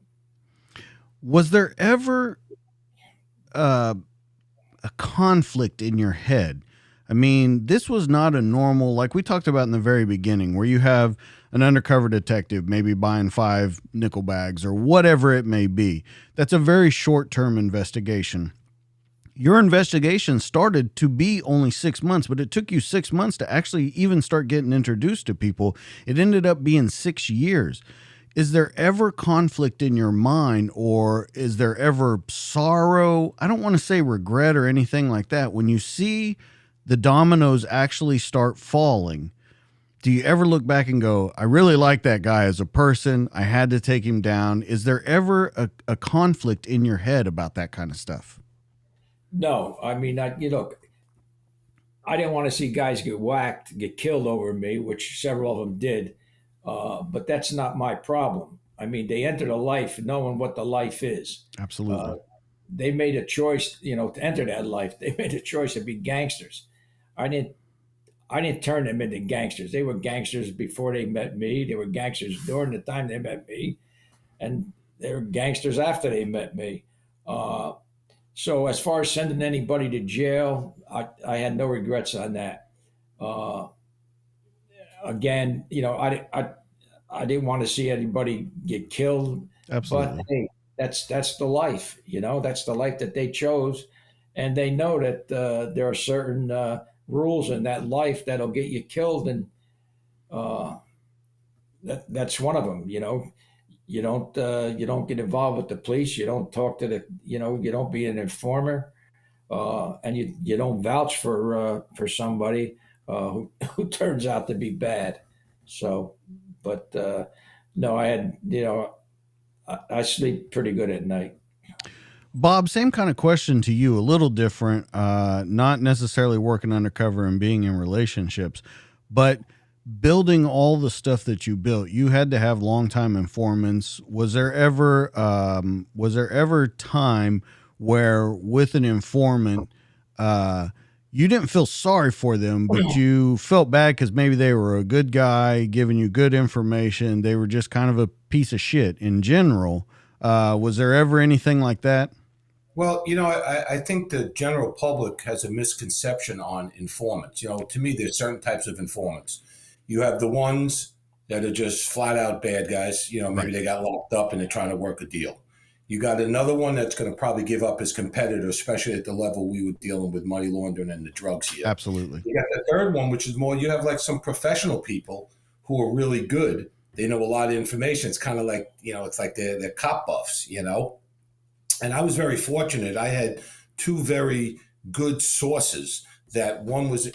Was there ever a conflict in your head? I mean, this was not a normal, like we talked about in the very beginning, where you have an undercover detective maybe buying 5 nickel bags or whatever it may be. That's a very short-term investigation. Your investigation started to be only 6 months, but it took you 6 months to actually even start getting introduced to people. It ended up being 6 years. Is there ever conflict in your mind, or is there ever sorrow? I don't want to say regret or anything like that. When you see the dominoes actually start falling, do you ever look back and go, I really like that guy as a person, I had to take him down? Is there ever a conflict in your head about that kind of stuff? no, I mean, I didn't want to see guys get whacked, get killed over me, which several of them did. But that's not my problem. I mean, they entered a life knowing what the life is. Uh, Absolutely. they made a choice, to enter that life. They made a choice to be gangsters. I didn't. I didn't turn them into gangsters. They were gangsters before they met me. They were gangsters during the time they met me, and they were gangsters after they met me. Uh, so as far as sending anybody to jail, I had no regrets on that. Uh, Again, I didn't want to see anybody get killed, but Absolutely. hey, that's the life. That's the life that they chose, and they know that there are certain rules in that life that'll get you killed, and uh, that's one of them. You don't get involved with the police. You don't talk to you don't be an informer, and you don't vouch for somebody who turns out to be bad. So, but no, I sleep pretty good at night. Bob, same kind of question to you, a little different, not necessarily working undercover and being in relationships, but building all the stuff that you built. You had to have longtime informants. Was there ever time where with an informant, uh, you didn't feel sorry for them, but you felt bad because maybe they were a good guy giving you good information. They were just kind of a piece of shit in general. Was there ever anything like that? Well, I think the general public has a misconception on informants. To me, there's certain types of informants. You have the ones that are just flat out bad guys. Maybe Right. they got locked up and they're trying to work a deal. You got another one that's going to probably give up his competitor, especially at the level we were dealing with money laundering and the drugs here. Absolutely. You got the third one, which is more, you have like some professional people who are really good. They know a lot of information. It's kind of like, it's like they're cop buffs. And I was very fortunate. I had two very good sources. That one was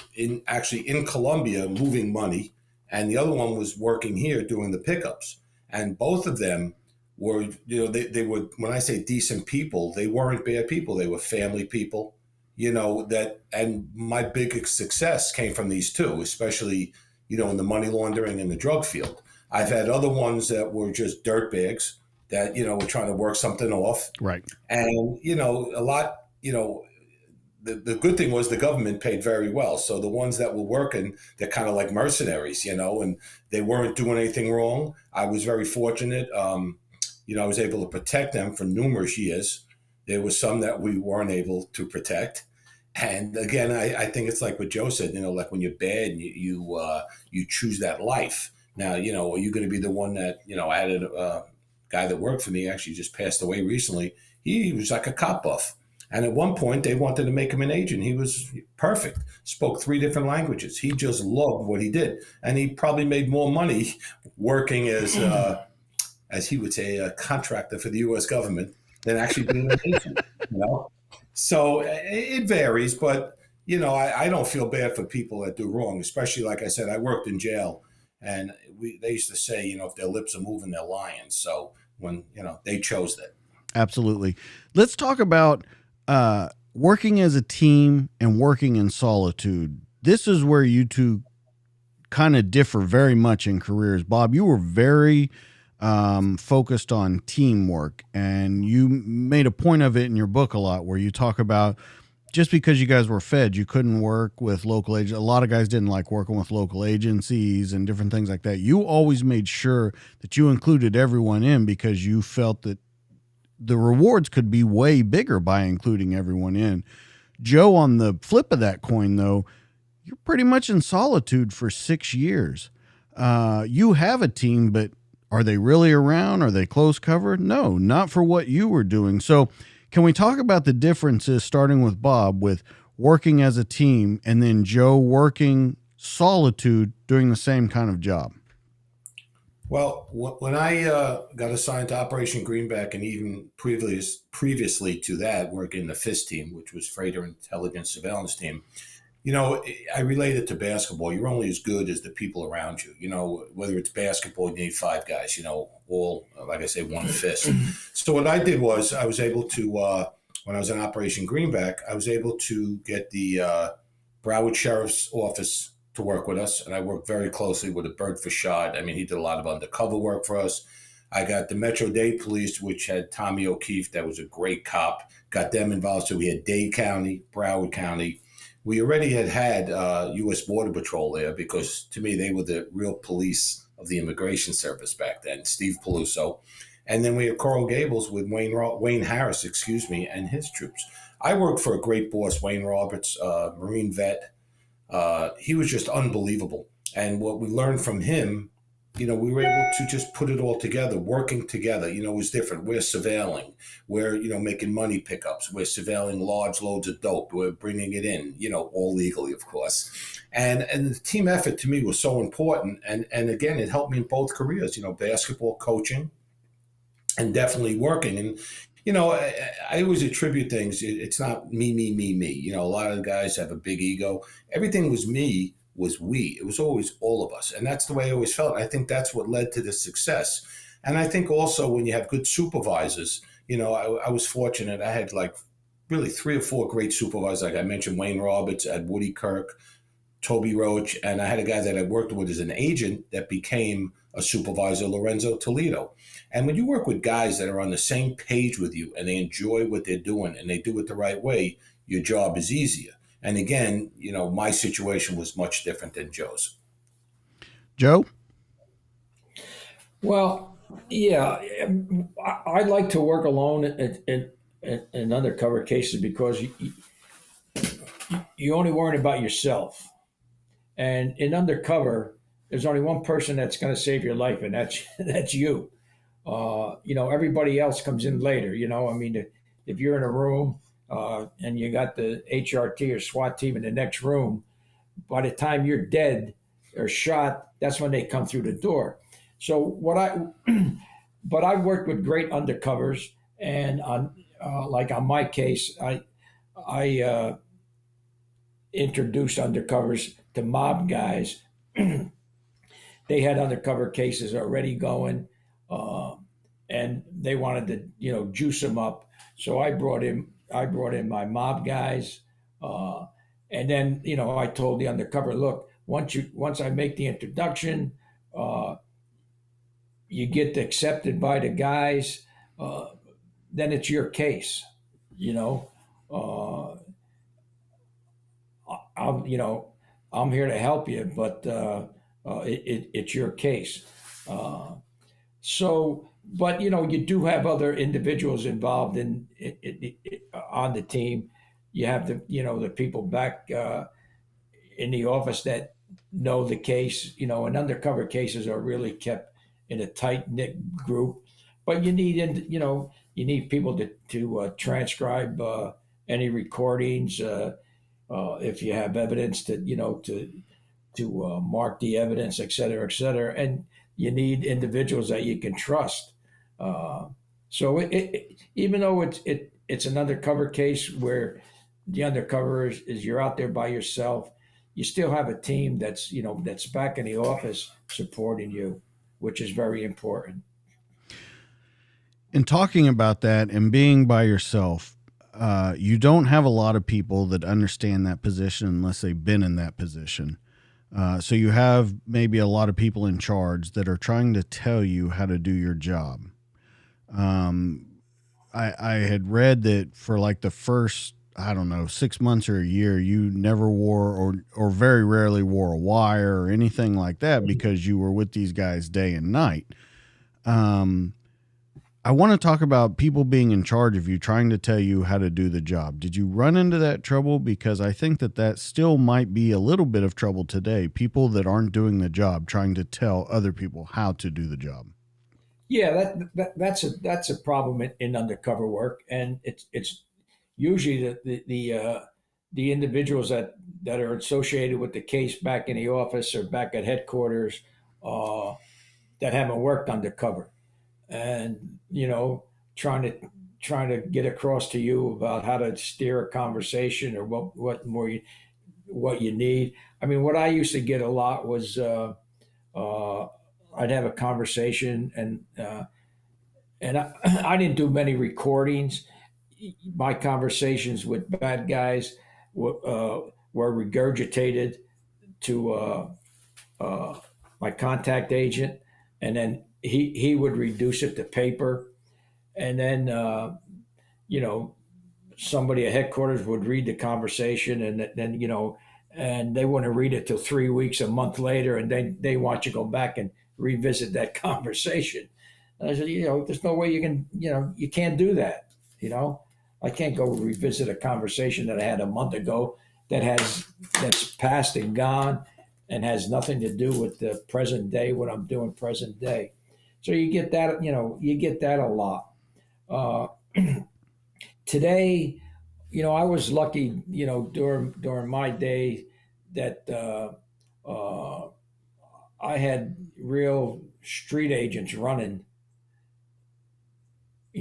actually in Colombia moving money, and the other one was working here doing the pickups. And both of them were, they were, when I say decent people, they weren't bad people. They were family people, and my big success came from these two, especially, in the money laundering and the drug field. I've had other ones that were just dirtbags that, were trying to work something off. Right. And, a lot, the good thing was the government paid very well. So the ones that were working, they're kind of like mercenaries, and they weren't doing anything wrong. I was very fortunate. I was able to protect them for numerous years. There was some that we weren't able to protect. And again, I think it's like what Joe said, like when you're bad, you choose that life. Now, are you going to be the one that, I had a guy that worked for me, actually just passed away recently. He was like a cop buff. And at one point, they wanted to make him an agent. He was perfect, spoke 3 different languages. He just loved what he did. And he probably made more money working as he would say, a contractor for the U.S. government than actually being an agent. So it varies, but I don't feel bad for people that do wrong. Especially, like I said, I worked in jail, and they used to say, if their lips are moving, they're lying. So when they chose that. Absolutely. Let's talk about working as a team and working in solitude. This is where you two kind of differ very much in careers. Bob, you were very focused on teamwork, and you made a point of it in your book a lot, where you talk about just because you guys were fed, you couldn't work with local agents. A lot of guys didn't like working with local agencies and different things like that. You always made sure that you included everyone in, because you felt that the rewards could be way bigger by including everyone in. Joe, on the flip of that coin, though, you're pretty much in solitude for 6 years. You have a team, but are they really around? Are they close cover? No, not for what you were doing. So can we talk about the differences, starting with Bob, with working as a team, and then Joe working solitude doing the same kind of job? Well, when I got assigned to Operation Greenback, and even previously to that, working in the FIS team, which was Freighter Intelligence Surveillance Team, I relate it to basketball. You're only as good as the people around you. Whether it's basketball, you need 5 guys, all, like I say, one fist. So what I did was I was able to, when I was in Operation Greenback, I was able to get the Broward Sheriff's Office to work with us. And I worked very closely with Bert Fashad. I mean, he did a lot of undercover work for us. I got the Metro-Dade Police, which had Tommy O'Keefe. That was a great cop. Got them involved. So we had Dade County, Broward County. We already had U.S. Border Patrol there, because to me, they were the real police of the Immigration Service back then, Steve Peluso. And then we had Coral Gables with Wayne Harris, and his troops. I worked for a great boss, Wayne Roberts, Marine vet. He was just unbelievable. And what we learned from him, we were able to just put it all together, working together. It was different. We're surveilling. We're, making money pickups. We're surveilling large loads of dope. We're bringing it in, all legally, of course. And the team effort to me was so important. And again, it helped me in both careers, basketball coaching and definitely working. And, I always attribute things. It's not me, me, me, me. A lot of the guys have a big ego. Everything was me. Was we. It was always all of us. And that's the way I always felt. I think that's what led to the success. And I think also when you have good supervisors, I was fortunate. I had like really 3 or 4 great supervisors. Like I mentioned, Wayne Roberts, I had Woody Kirk, Toby Roach, and I had a guy that I worked with as an agent that became a supervisor, Lorenzo Toledo. And when you work with guys that are on the same page with you and they enjoy what they're doing and they do it the right way, your job is easier. And again, my situation was much different than Joe's. Joe? Well, yeah, I like to work alone in undercover cases, because you only worry about yourself. And in undercover, there's only one person that's going to save your life, and that's you. Everybody else comes in later. I mean, if you're in a room and you got the HRT or SWAT team in the next room, by the time you're dead or shot, that's when they come through the door. So but I worked with great undercovers, and like on my case, I introduced undercovers to mob guys. They had undercover cases already going, and they wanted to, juice them up. So I brought in my mob guys, and then, I told the undercover, look, once I make the introduction, you get accepted by the guys, then it's your case, Uh, I'm here to help you, but it's your case. So but you do have other individuals involved on the team. You have the people back in the office that know the case. And undercover cases are really kept in a tight knit group. But you need people to transcribe any recordings. If you have evidence to mark the evidence, et cetera, et cetera. And you need individuals that you can trust. Uh, so even though it's an undercover case where the undercover is you're out there by yourself, you still have a team that's back in the office supporting you, which is very important. In talking about that and being by yourself, you don't have a lot of people that understand that position unless they've been in that position. So you have maybe a lot of people in charge that are trying to tell you how to do your job. I had read that for like the first, I don't know, 6 months or a year, you never wore or very rarely wore a wire or anything like that because you were with these guys day and night. I want to talk about people being in charge of you, trying to tell you how to do the job. Did you run into that trouble? Because I think that still might be a little bit of trouble today. People that aren't doing the job, trying to tell other people how to do the job. Yeah, that's a problem in undercover work, and it's usually the individuals that are associated with the case back in the office or back at headquarters uh, that haven't worked undercover, and trying to get across to you about how to steer a conversation or what you need. I mean, what I used to get a lot was uh, I'd have a conversation and I didn't do many recordings. My conversations with bad guys were regurgitated to uh, my contact agent, and then he would reduce it to paper, and then you know somebody at headquarters would read the conversation, and then and they wouldn't read it till 3 weeks, a month later, and then they want you to go back and revisit that conversation. And I said, there's no way you can, you can't do that. You know, I can't go revisit a conversation that I had a month ago that's past and gone and has nothing to do with the present day, what I'm doing present day. So you get that, you get that a lot. Uh, Today, I was lucky, during my day that uh, I had real street agents running,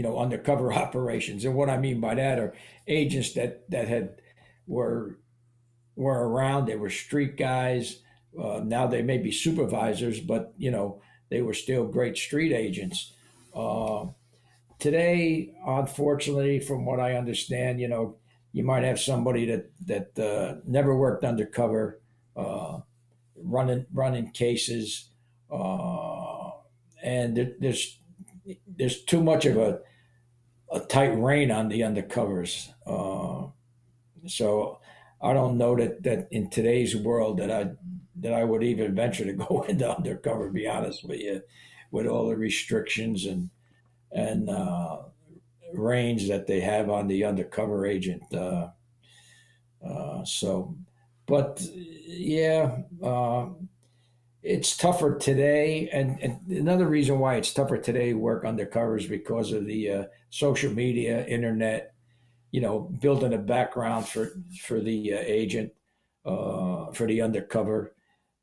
undercover operations. And what I mean by that are agents that had were were around. They were street guys. Now they may be supervisors, but they were still great street agents. Uh, Today, unfortunately, from what I understand, you might have somebody that never worked undercover, uh, running cases, uh, and there's too much of a tight rein on the undercovers. So I don't know that in today's world that I would even venture to go into undercover. To be honest with you, with all the restrictions and range that they have on the undercover agent. So, but yeah, it's tougher today. And another reason why it's tougher today to work undercover is because of the social media, internet. Building a background for the agent, for the undercover.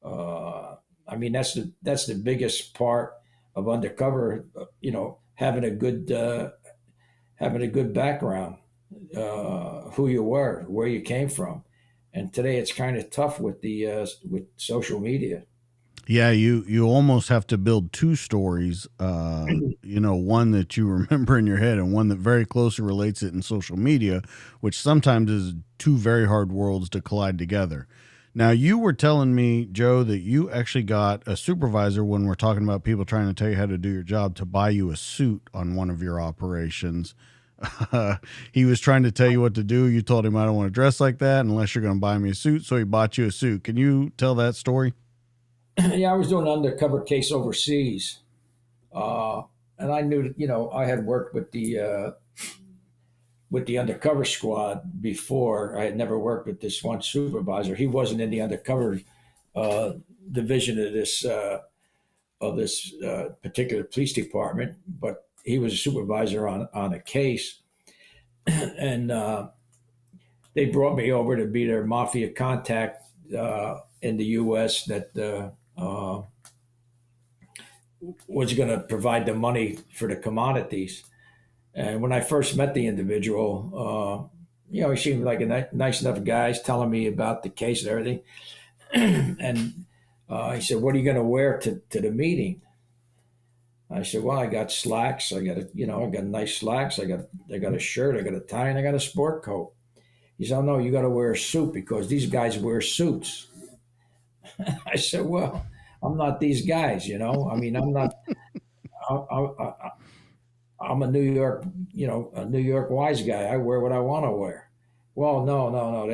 I mean, that's the biggest part of undercover. Having a good background, who you were, where you came from, and today it's kind of tough with social media. Yeah, you almost have to build two stories. One that you remember in your head and one that very closely relates it in social media, which sometimes is two very hard worlds to collide together. Now, you were telling me, Joe, that you actually got a supervisor when we're talking about people trying to tell you how to do your job to buy you a suit on one of your operations. He was trying to tell you what to do. You told him, I don't want to dress like that unless you're going to buy me a suit. So he bought you a suit. Can you tell that story? Yeah, I was doing an undercover case overseas, uh, and I knew that, I had worked with the undercover squad before. I had never worked with this one supervisor. He wasn't in the undercover uh, division of this particular police department, but he was a supervisor on a case, and they brought me over to be their mafia contact in the U.S. that was going to provide the money for the commodities. And when I first met the individual, he seemed like a nice enough guy. He's telling me about the case and everything. And he said, "What are you going to wear to the meeting?" I said, "Well, I got slacks. I got nice slacks. I got a shirt. I got a tie, and I got a sport coat." He said, "Oh no, you got to wear a suit because these guys wear suits." I said, "Well, I'm not these guys. I mean, I'm not. I'm a New York, a New York wise guy. I wear what I want to wear." Well, no.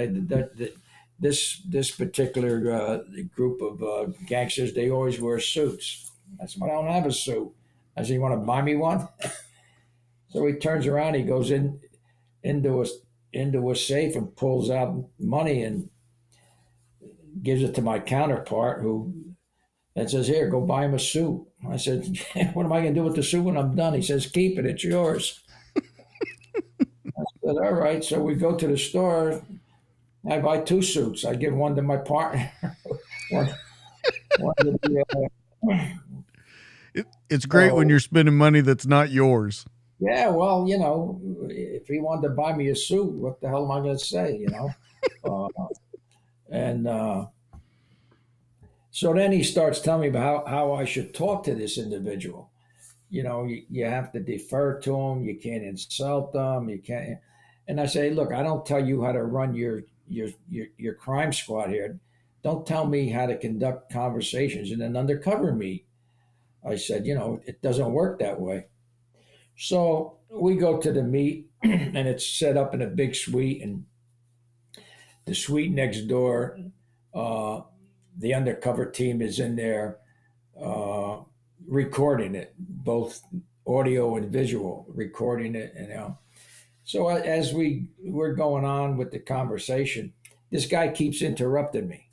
This particular group of gangsters, they always wear suits. I said, "Well, I don't have a suit." I said, "You want to buy me one?" So he turns around, he goes into a safe and pulls out money and gives it to my counterpart, who and says, "Here, go buy him a suit." I said, "What am I going to do with the suit when I'm done?" He says, "Keep it. It's yours." I said, "All right." So we go to the store. I buy two suits. I give one to my partner. one, one to It's great when so, you're spending money that's not yours. yeah, well, if he wanted to buy me a suit, what the hell am I going to say? Uh, and So then he starts telling me about how I should talk to this individual. You have to defer to him. You can't insult them. You can't. And I say, "Look, I don't tell you how to run your crime squad here. Don't tell me how to conduct conversations in an undercover meet." I said, "It doesn't work that way." So we go to the meet, and it's set up in a big suite, and the suite next door, uh, the undercover team is in there uh, recording it, both audio and visual, recording it. So as we're going on with the conversation, this guy keeps interrupting me.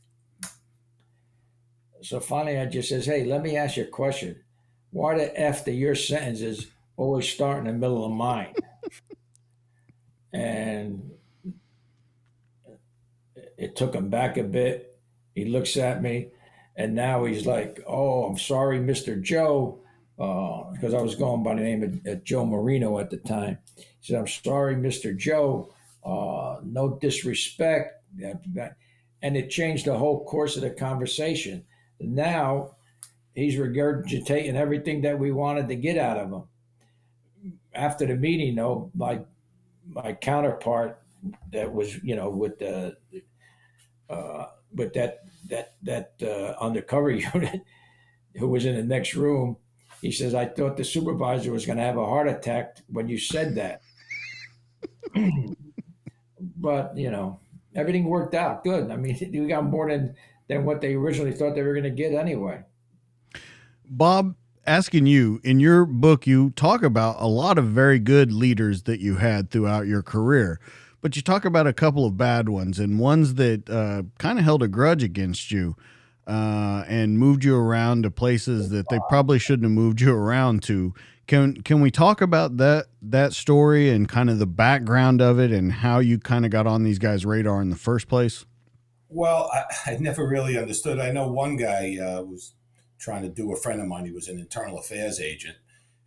So finally, I just says, "Hey, let me ask you a question. Why the f do your sentences always start in the middle of mine?" And it took him back a bit. He looks at me, and now he's like, "Oh, I'm sorry, Mr. Joe," because I was going by the name of Joe Marino at the time. He said, "I'm sorry, Mr. Joe. No disrespect." And it changed the whole course of the conversation. Now he's regurgitating everything that we wanted to get out of him. After the meeting, though, my counterpart that was, with that undercover unit, who was in the next room, he says, "I thought the supervisor was going to have a heart attack when you said that." But everything worked out good. I mean, we got more than what they originally thought they were going to get anyway. Bob, asking you, in your book, you talk about a lot of very good leaders that you had throughout your career, but you talk about a couple of bad ones and ones that kind of held a grudge against you and moved you around to places that they probably shouldn't have moved you around to. Can we talk about that story and kind of the background of it and how you kind of got on these guys' radar in the first place? Well, I never really understood. I know one guy was trying to do a friend of mine. He was an internal affairs agent,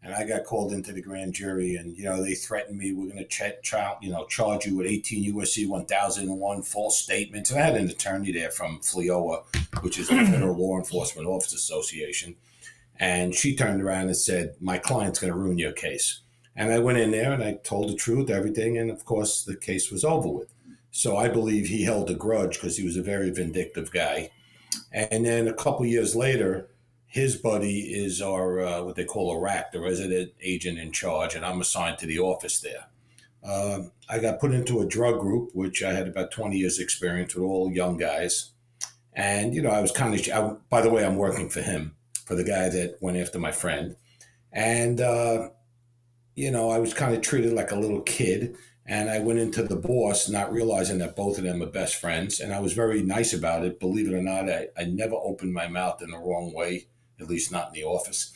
and I got called into the grand jury, and they threatened me. "We're going to charge you with 18 USC 1001 false statements." And I had an attorney there from FLIOA, which is the Federal Law Enforcement Officers Association, and she turned around and said, "My client's going to ruin your case." And I went in there and I told the truth, everything, and of course the case was over with. So I believe he held a grudge because he was a very vindictive guy. And then a couple years later, his buddy is our what they call a RAC, the resident agent in charge, and I'm assigned to the office there. I got put into a drug group, which I had about 20 years experience with, all young guys. And, I was kind of, by the way, I'm working for him, for the guy that went after my friend. And I was kind of treated like a little kid. And I went into the boss, not realizing that both of them are best friends. And I was very nice about it. Believe it or not, I never opened my mouth in the wrong way, at least not in the office.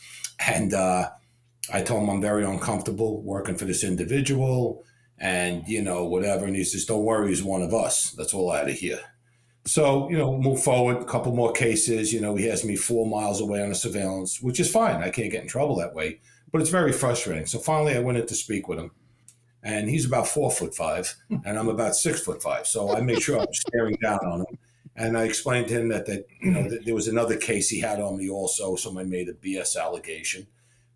And I told him I'm very uncomfortable working for this individual and, whatever. And he says, don't worry, he's one of us. That's all I had to hear. So, move forward, a couple more cases. He has me 4 miles away on a surveillance, which is fine. I can't get in trouble that way, but it's very frustrating. So finally, I went in to speak with him, and he's about 4'5", and I'm about 6'5". So I made sure I was staring down on him. And I explained to him that there was another case he had on me also. Someone made a BS allegation,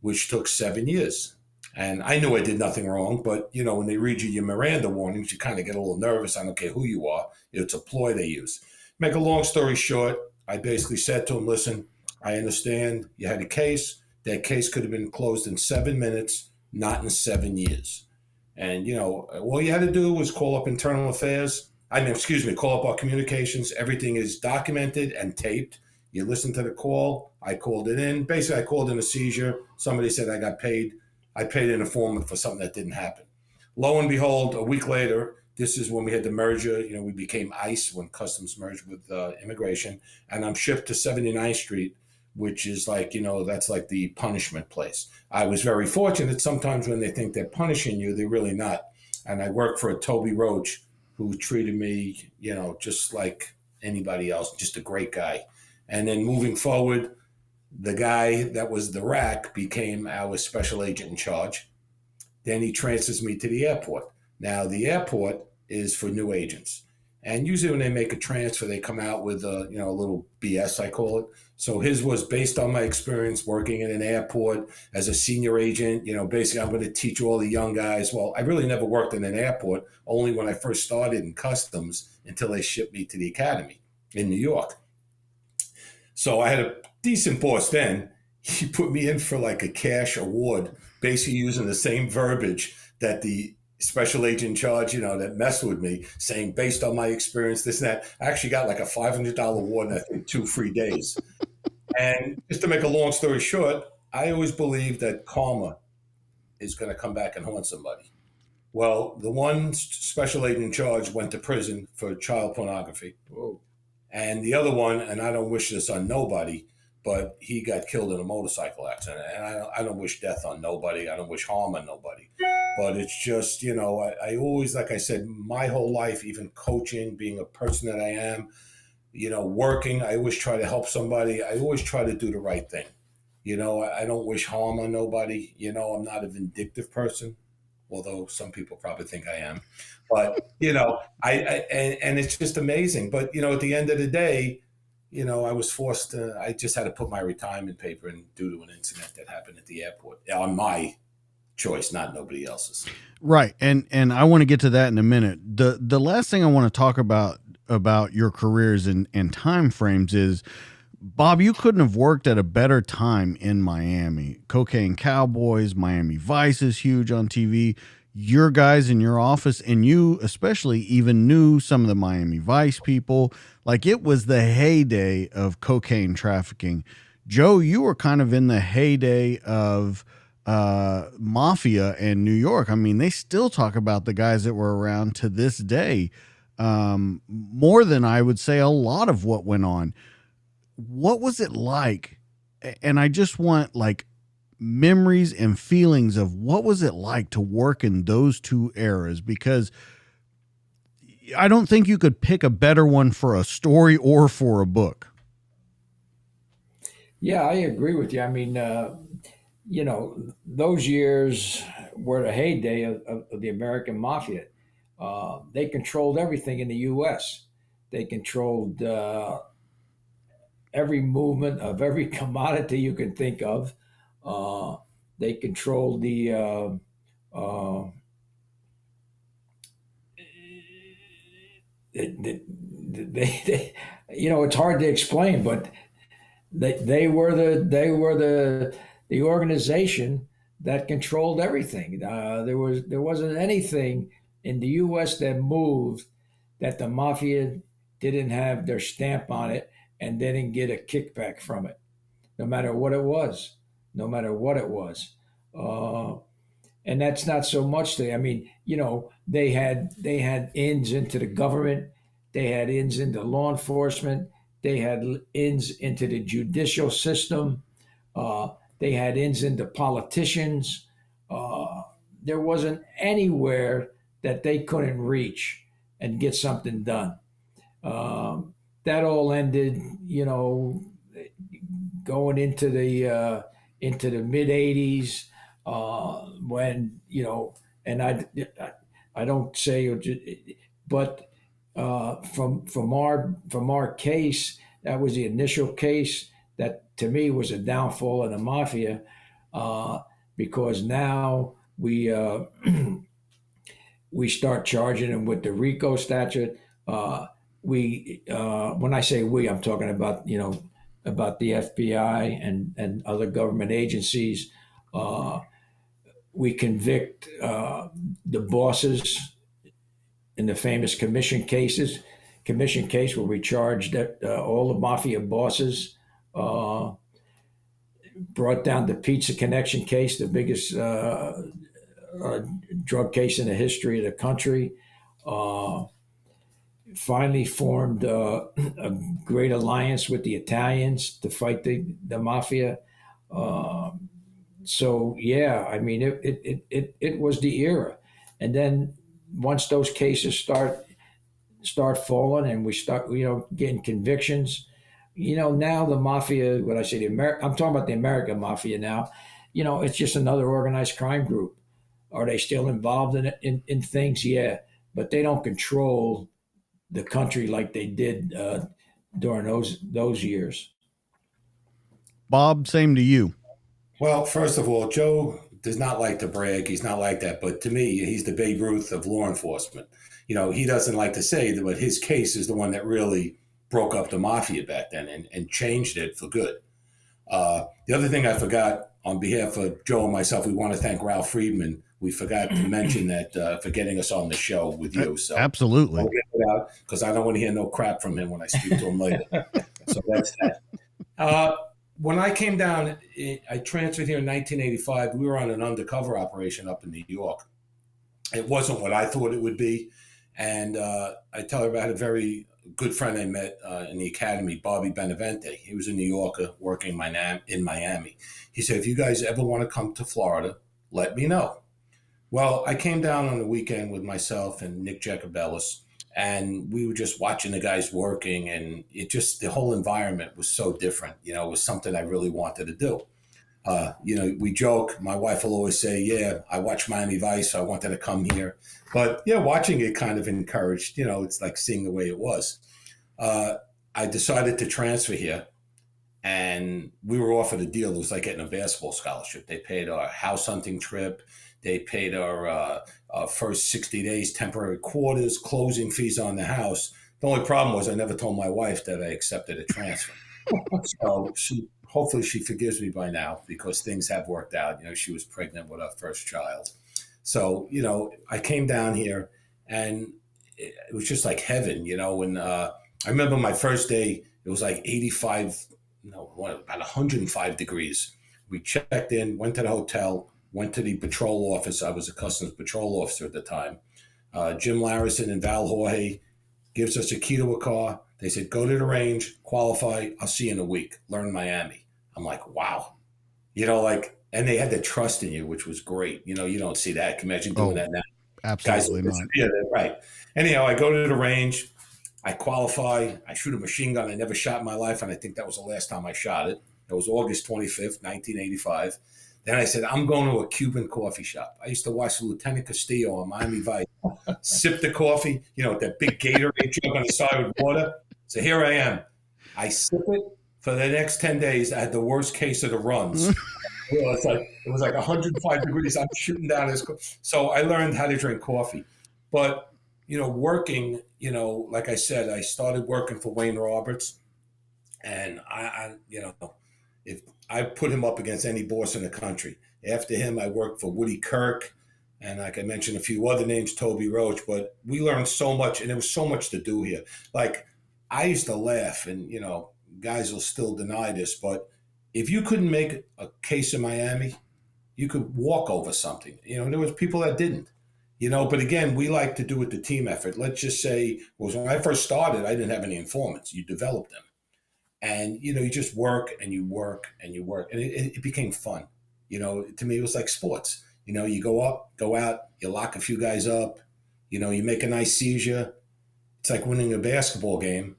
which took 7 years. And I knew I did nothing wrong, but when they read you your Miranda warnings, you kind of get a little nervous. I don't care who you are. It's a ploy they use. Make a long story short, I basically said to him, listen, I understand you had a case. That case could have been closed in 7 minutes, not in 7 years. And, all you had to do was call up internal affairs. Call up our communications. Everything is documented and taped. You listen to the call. I called it in. Basically, I called in a seizure. Somebody said I got paid. I paid an informant for something that didn't happen. Lo and behold, a week later, this is when we had the merger. We became ICE when Customs merged with immigration. And I'm shipped to 79th Street, which is like, that's like the punishment place. I was very fortunate. Sometimes when they think they're punishing you, they're really not. And I worked for a Toby Roach who treated me, just like anybody else, just a great guy. And then moving forward, the guy that was the rack became our special agent in charge. Then he transfers me to the airport. Now, the airport is for new agents. And usually when they make a transfer, they come out with a little BS, I call it. So his was based on my experience working in an airport as a senior agent. Basically, I'm going to teach all the young guys. Well, I really never worked in an airport, only when I first started in customs until they shipped me to the academy in New York. So I had a decent boss then. He put me in for like a cash award, basically using the same verbiage that the special agent in charge, that messed with me, saying based on my experience, this and that. I actually got like a $500 award and I think 2 free days. And just to make a long story short, I always believed that karma is going to come back and haunt somebody. Well, the one special agent in charge went to prison for child pornography. Whoa. And the other one, and I don't wish this on nobody, but he got killed in a motorcycle accident. And I don't wish death on nobody. I don't wish harm on nobody. But it's just, I always, like I said, my whole life, even coaching, being a person that I am, working, I always try to help somebody. I always try to do the right thing. I don't wish harm on nobody. I'm not a vindictive person, although some people probably think I am. But and it's just amazing. But at the end of the day, I was forced to. I just had to put my retirement paper in due to an incident that happened at the airport on my choice, not nobody else's. Right. And I want to get to that in a minute. The last thing I want to talk about your careers and time frames is, Bob, you couldn't have worked at a better time in Miami. Cocaine Cowboys, Miami Vice is huge on TV. Your guys in your office, and you especially, even knew some of the Miami Vice people. Like, it was the heyday of cocaine trafficking. Joe, you were kind of in the heyday of Mafia in New York. I mean, they still talk about the guys that were around to this day, more than I would say a lot of what went on. What was it like? And I just want like memories and feelings of what was it like to work in those two eras, because I don't think you could pick a better one for a story or for a book. Yeah, I agree with you. I mean, those years were the heyday of the American Mafia. They controlled everything in the U.S. They controlled every movement of every commodity you can think of. They controlled uh, it's hard to explain, but they were the organization that controlled everything. There wasn't anything in the U.S. that moved that the mafia didn't have their stamp on it and didn't get a kickback from it, no matter what it was. no matter what it was. And that's not so much I mean, they had ins into the government, they had ins into law enforcement, they had ins into the judicial system, uh, they had ins into politicians. Uh, there wasn't anywhere that they couldn't reach and get something done. Um, that all ended, going into the mid '80s, when and I don't say, but from our case, that was the initial case that to me was a downfall of the mafia, uh, because now we start charging them with the RICO statute. When I say we, I'm talking about the FBI and other government agencies. Uh, we convict the bosses in the famous commission case where we charged all the mafia bosses. Brought down the Pizza Connection case, the biggest drug case in the history of the country. Uh, Finally formed a great alliance with the Italians to fight the mafia. Uh, so yeah, I mean it was the era, and then once those cases start falling and we start getting convictions, now the mafia, what I say, I'm talking about the American mafia now. It's just another organized crime group. Are they still involved in things? Yeah, but they don't control the country like they did during those years. Bob, same to you. Well, first of all, Joe does not like to brag. He's not like that. But to me, he's the Babe Ruth of law enforcement. He doesn't like to say that, but his case is the one that really broke up the mafia back then and changed it for good. The other thing I forgot on behalf of Joe and myself, we want to thank Ralph Friedman. We forgot to mention that for getting us on the show with you. So Absolutely. I'll get it out because I don't want to hear no crap from him when I speak to him later. So that's that. When I came down, I transferred here in 1985. We were on an undercover operation up in New York. It wasn't what I thought it would be. And I tell her about a very good friend I met in the academy, Bobby Benevente. He was a New Yorker working in Miami. He said, if you guys ever want to come to Florida, let me know. Well, I came down on the weekend with myself and Nick Jacobellis, and we were just watching the guys working, and the whole environment was so different. It was something I really wanted to do. We joke. My wife will always say, yeah, I watch Miami Vice, so I wanted to come here. But yeah, watching it kind of encouraged, it's like seeing the way it was. I decided to transfer here, and we were offered a deal. It was like getting a basketball scholarship. They paid our house hunting trip. They paid our first 60 days temporary quarters, closing fees on the house. The only problem was I never told my wife that I accepted a transfer. So hopefully she forgives me by now because things have worked out. She was pregnant with our first child. So, I came down here and it was just like heaven, when I remember my first day, it was like 85, about 105 degrees. We checked in, went to the hotel, went to the patrol office. I was a customs patrol officer at the time. Jim Larison and Val Jorge gives us a key to a car. They said, go to the range, qualify. I'll see you in a week. Learn Miami. I'm like, wow. And they had the trust in you, which was great. You don't see that. Can you imagine doing that now? Absolutely Guys, not. Yeah, right. Anyhow, I go to the range. I qualify. I shoot a machine gun. I never shot in my life, and I think that was the last time I shot it. It was August 25th, 1985. Then I said, I'm going to a Cuban coffee shop. I used to watch Lieutenant Castillo on Miami Vice. Sip the coffee, that big Gatorade jug on the side with water. So here I am. I sip it. For the next 10 days, I had the worst case of the runs. It was like 105 degrees. I'm shooting down this. So I learned how to drink coffee. But, working, like I said, I started working for Wayne Roberts. And if I put him up against any boss in the country. After him, I worked for Woody Kirk. And like I mentioned, a few other names, Toby Roach. But we learned so much, and there was so much to do here. Like, I used to laugh, and, guys will still deny this, but if you couldn't make a case in Miami, you could walk over something. There was people that didn't. But again, we like to do it the team effort. Let's just say, when I first started, I didn't have any informants. You develop them. And, you just work and you work and you work. And it became fun. To me, it was like sports. You go up, go out, you lock a few guys up, you make a nice seizure. It's like winning a basketball game,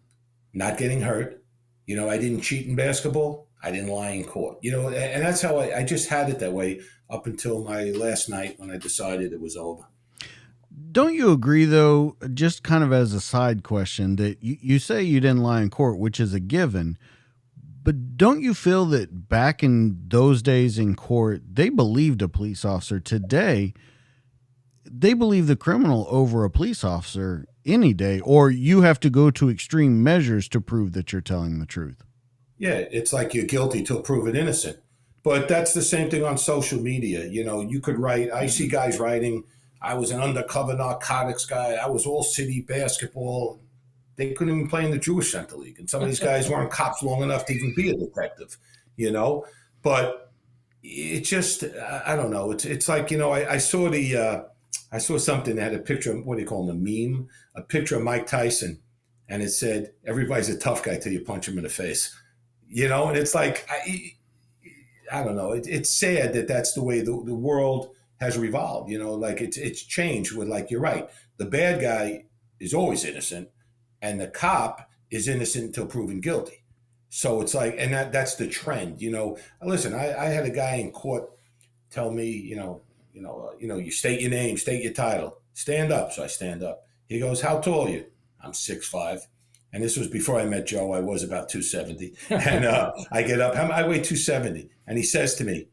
not getting hurt. I didn't cheat in basketball. I didn't lie in court. And that's how I just had it that way up until my last night when I decided it was over. Don't you agree, though, just kind of as a side question, that you say you didn't lie in court, which is a given, but don't you feel that back in those days in court, they believed a police officer? Today, they believe the criminal over a police officer any day, or you have to go to extreme measures to prove that you're telling the truth? Yeah, it's like you're guilty till proven innocent. But that's the same thing on social media. You could write, I see guys writing, I was an undercover narcotics guy. I was all city basketball. They couldn't even play in the Jewish Center League. And some of these guys weren't cops long enough to even be a detective, But it just, I don't know. It's like, I saw I saw something that had a picture of, what do you call them, a meme, a picture of Mike Tyson. And it said, everybody's a tough guy till you punch him in the face. And it's like, I don't know. It's sad that that's the way the world has revolved, like it's changed with, like, you're right. The bad guy is always innocent and the cop is innocent until proven guilty. So it's like, and that's the trend, listen, I had a guy in court tell me, you state your name, state your title, stand up. So I stand up. He goes, how tall are you? I'm 6'5". And this was before I met Joe. I was about 270. And I get up, I weigh 270. And he says to me,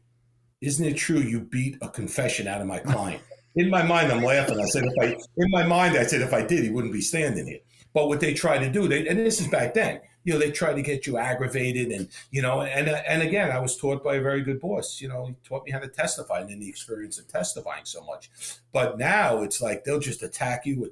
isn't it true you beat a confession out of my client? In my mind, I'm laughing. I said, if I did, he wouldn't be standing here. But what they try to do, and this is back then, they try to get you aggravated. And, and again, I was taught by a very good boss. He taught me how to testify, and then the experience of testifying so much. But now it's like they'll just attack you.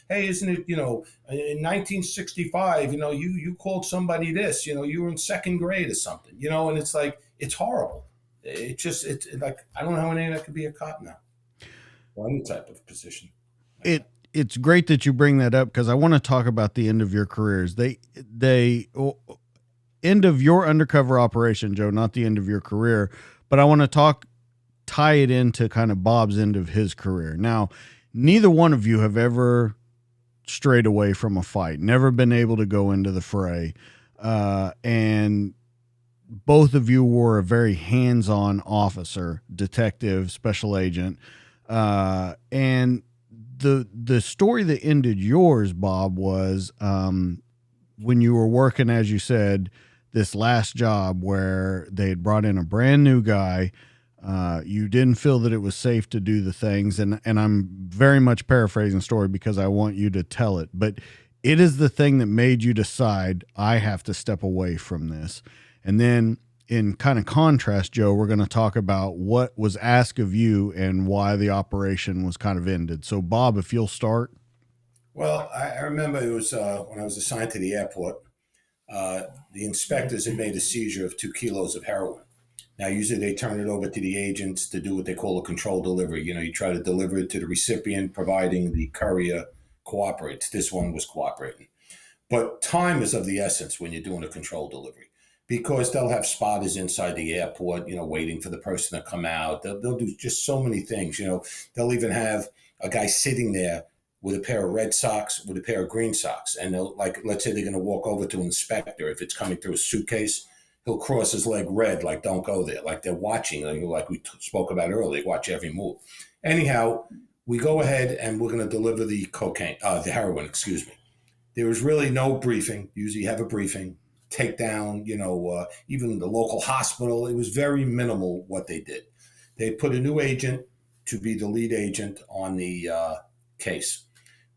Hey, isn't it, in 1965, you called somebody this, you were in second grade or something, and it's like, it's horrible. It's like, I don't know how anyone could be a cop now or any type of position. It's great that you bring that up, because I want to talk about the end of your careers. End of your undercover operation, Joe, not the end of your career, but I want to tie it into kind of Bob's end of his career. Now, neither one of you have ever strayed away from a fight, never been able to go into the fray. And both of you were a very hands-on officer, detective, special agent. And the story that ended yours, Bob, was when you were working, as you said, this last job where they had brought in a brand new guy. You didn't feel that it was safe to do the things. And I'm very much paraphrasing the story because I want you to tell it. But it is the thing that made you decide, I have to step away from this. And then in kind of contrast, Joe, we're going to talk about what was asked of you and why the operation was kind of ended. So, Bob, if you'll start. Well, I remember it was when I was assigned to the airport, the inspectors had made a seizure of 2 kilos of heroin. Now, usually they turn it over to the agents to do what they call a controlled delivery. You try to deliver it to the recipient, providing the courier cooperates. This one was cooperating. But time is of the essence when you're doing a controlled delivery, because they'll have spotters inside the airport, waiting for the person to come out. They'll do just so many things. They'll even have a guy sitting there with a pair of red socks, with a pair of green socks. And they'll, like, let's say they're going to walk over to an inspector. If it's coming through a suitcase, he'll cross his leg red, like, don't go there. Like, they're watching, like we spoke about earlier, they watch every move. Anyhow, we go ahead and we're going to deliver the heroin, excuse me. There was really no briefing. Usually you have a briefing, take down, even the local hospital. It was very minimal what they did. They put a new agent to be the lead agent on the case.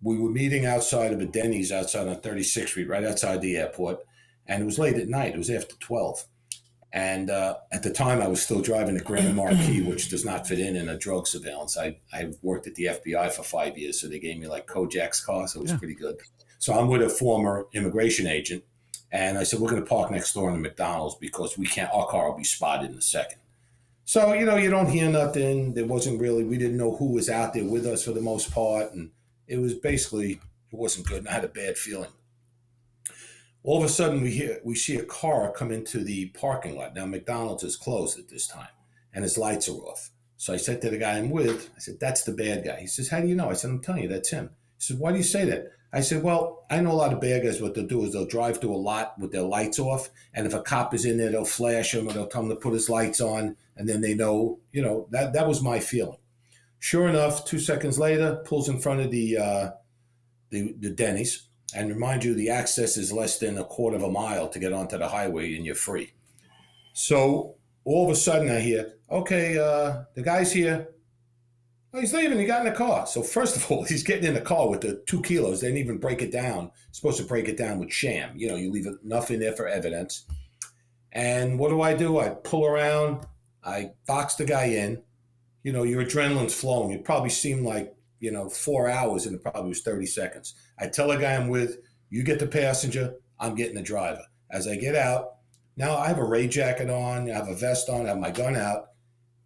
We were meeting outside of a Denny's outside on 36th Street, right outside the airport. And it was late at night. It was after 12. And at the time, I was still driving a Grand Marquis, which does not fit in a drug surveillance. I worked at the FBI for 5 years, so they gave me like Kojak's car, so it was pretty good. So I'm with a former immigration agent, And I said, we're going to park next door in the McDonald's because our car will be spotted in a second. So, you don't hear nothing. There wasn't really, we didn't know who was out there with us for the most part. And it was basically, it wasn't good. And I had a bad feeling. All of a sudden, we see a car come into the parking lot. Now, McDonald's is closed at this time, and his lights are off. So I said to the guy I'm with, I said, that's the bad guy. He says, how do you know? I said, I'm telling you, that's him. He said, why do you say that? I said, well, I know a lot of bad guys. What they'll do is they'll drive through a lot with their lights off, and if a cop is in there, they'll flash him or they'll tell him to put his lights on, and then they know, that was my feeling. Sure enough, 2 seconds later, pulls in front of the Denny's. And remind you, the access is less than a quarter of a mile to get onto the highway, and you're free. So all of a sudden I hear, okay, the guy's here. Oh, he's leaving. He got in the car. So first of all, he's getting in the car with the 2 kilos. They didn't even break it down. Supposed to break it down with sham. You leave enough in there for evidence. And what do? I pull around. I box the guy in. Your adrenaline's flowing. It probably seemed like 4 hours, and it probably was 30 seconds. I tell the guy I'm with, you get the passenger, I'm getting the driver. As I get out, now I have a rain jacket on, I have a vest on, I have my gun out.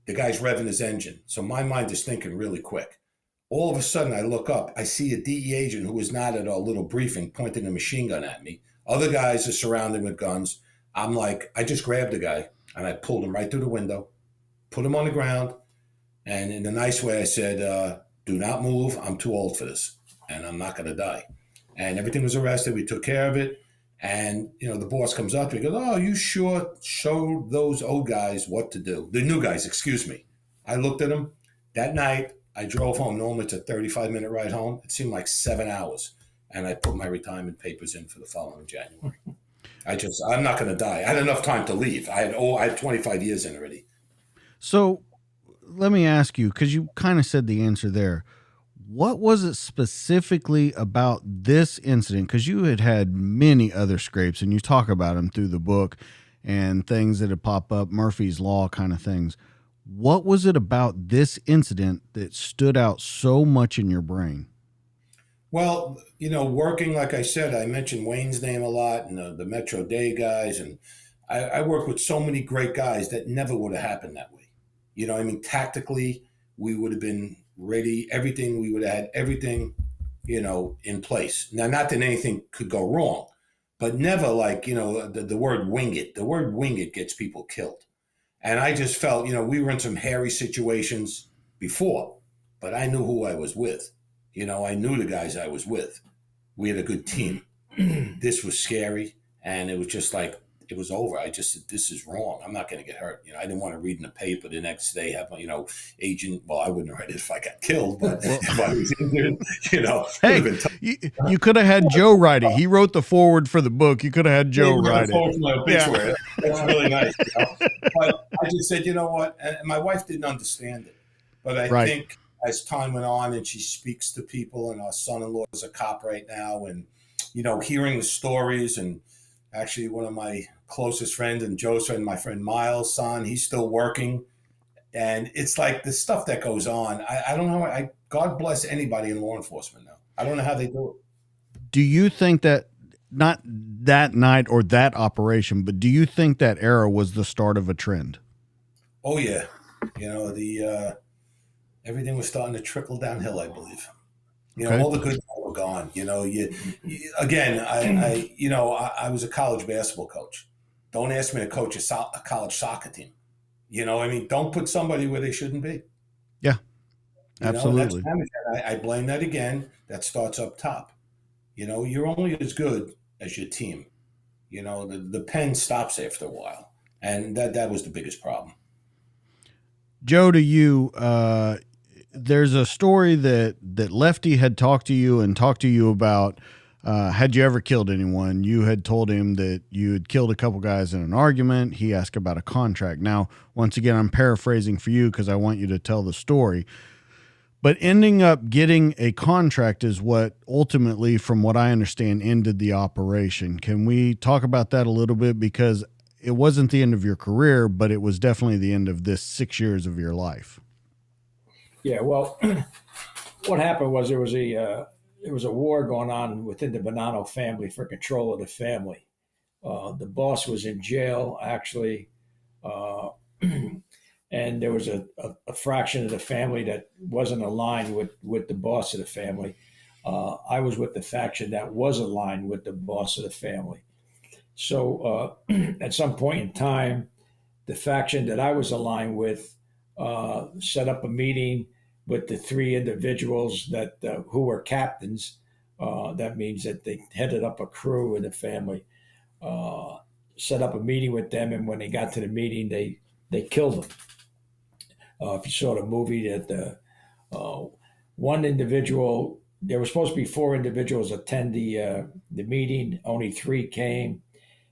The guy's revving his engine. So my mind is thinking really quick. All of a sudden, I look up, I see a DE agent who was not at our little briefing pointing a machine gun at me. Other guys are surrounded with guns. I'm like, I just grabbed the guy, and I pulled him right through the window, put him on the ground, and in a nice way, I said, do not move. I'm too old for this, and I'm not going to die. And everything was arrested. We took care of it. And, the boss comes up to me and goes, oh, you sure showed those old guys what to do. The new guys, excuse me. I looked at them. That night, I drove home. Normally, it's a 35-minute ride home. It seemed like 7 hours. And I put my retirement papers in for the following January. I'm not going to die. I had enough time to leave. I had 25 years in already. So let me ask you, because you kind of said the answer there. What was it specifically about this incident? Because you had many other scrapes, and you talk about them through the book and things that had popped up, Murphy's Law kind of things. What was it about this incident that stood out so much in your brain? Well, working, like I said, I mentioned Wayne's name a lot, and the Metro Day guys, and I worked with so many great guys that never would have happened that way. Tactically, we would have been ready. We would have had everything, in place. Now, not that anything could go wrong, but never like, the word wing it. The word wing it gets people killed. And I just felt, we were in some hairy situations before, but I knew who I was with. I knew the guys I was with. We had a good team. This was scary. And it was just like, it was over. I just said, this is wrong. I'm not going to get hurt. I didn't want to read in the paper the next day, have, agent. Well, I wouldn't have read it if I got killed, but if I was injured, hey, you could have had Joe write it. He wrote the forward for the book. You could have had Joe write it. My obituary. Yeah. That's really nice. But I just said, you know what? And my wife didn't understand it, but I think as time went on and she speaks to people, and our son-in-law is a cop right now, and, hearing the stories, and actually one of my closest friends and Joe's friend, my friend Miles' son, he's still working. And it's like the stuff that goes on. I don't know. God bless anybody in law enforcement now. I don't know how they do it. Do you think that, not that night or that operation, but do you think that era was the start of a trend? Oh, yeah. Everything was starting to trickle downhill, I believe. All the good guys were gone. I was a college basketball coach. Don't ask me to coach a college soccer team. Don't put somebody where they shouldn't be. Yeah, absolutely. I blame that again. That starts up top. You're only as good as your team. The pen stops after a while. And that was the biggest problem. Joe, to you, there's a story that Lefty had talked to you about. Had you ever killed anyone? You had told him that you had killed a couple guys in an argument. He asked about a contract. Now, once again, I'm paraphrasing for you because I want you to tell the story. But ending up getting a contract is what ultimately, from what I understand, ended the operation. Can we talk about that a little bit? Because it wasn't the end of your career, but it was definitely the end of this 6 years of your life. Yeah, well, what happened was there was a war going on within the Bonanno family for control of the family. The boss was in jail, actually. Uh, and there was a fraction of the family that wasn't aligned with the boss of the family. I was with the faction that was aligned with the boss of the family. So at some point in time, the faction that I was aligned with set up a meeting with the three individuals that who were captains. That means that they headed up a crew in the family. Uh, Set up a meeting with them, and when they got to the meeting, they killed them. If you saw the movie, that uh, one individual, there were supposed to be four individuals attend the meeting. Only three came,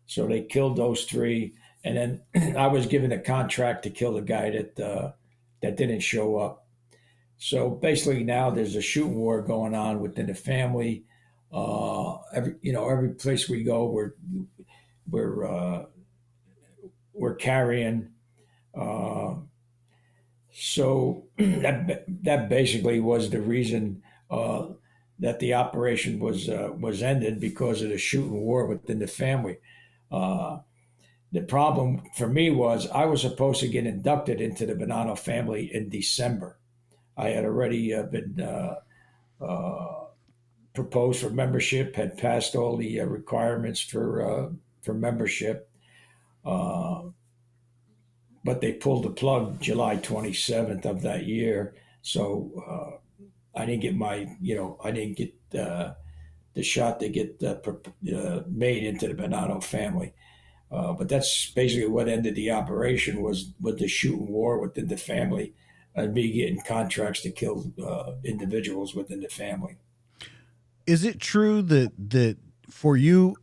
so they killed those three. And then I was given a contract to kill the guy that didn't show up. So basically, now there's a shooting war going on within the family. Every place we go, we're we're carrying. Uh, So that basically was the reason that the operation was ended, because of the shooting war within the family. Uh, the problem for me was I was supposed to get inducted into the Bonanno family in December. I had already been uh, proposed for membership, had passed all the requirements for membership. Uh, but they pulled the plug July 27th of that year. So I didn't get I didn't get the shot to get made into the Bonanno family. But that's basically what ended the operation, was with the shooting war within the family and me getting contracts to kill individuals within the family. Is it true that for you,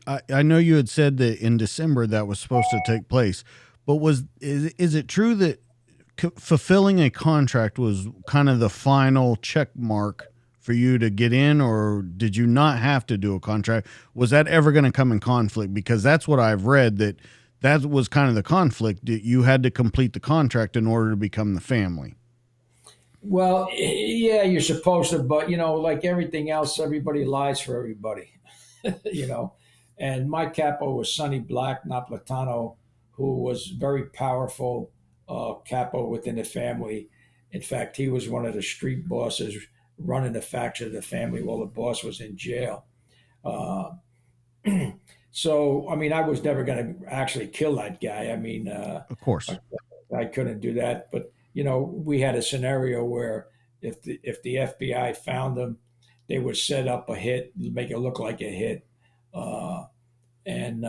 I know you had said that in December that was supposed to take place, but is it true that fulfilling a contract was kind of the final check mark for you to get in, or did you not have to do a contract? Was that ever going to come in conflict? Because that's what I've read, that was kind of the conflict, that you had to complete the contract in order to become the family. Well, yeah, you're supposed to, but like everything else, everybody lies for everybody. you know. And my capo was Sonny Black Napolitano, who was very powerful capo within the family. In fact, he was one of the street bosses running the faction of the family while the boss was in jail. Uh, so, I mean, I was never going to actually kill that guy. I mean, Of course. I couldn't do that. But we had a scenario where if the FBI found him, they would set up a hit, make it look like a hit, uh, and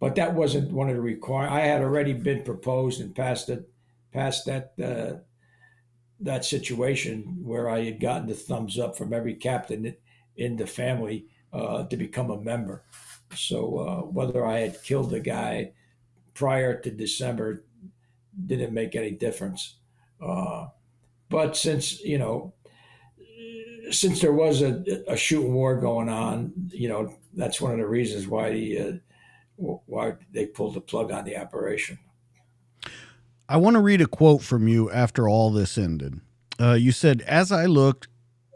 but that wasn't one of the requirements. I had already been proposed and past that situation where I had gotten the thumbs up from every captain in the family to become a member. So whether I had killed the guy prior to December didn't make any difference. Uh, but since there was a shooting war going on, that's one of the reasons why they pulled the plug on the operation. I want to read a quote from you after all this ended. You said, as I look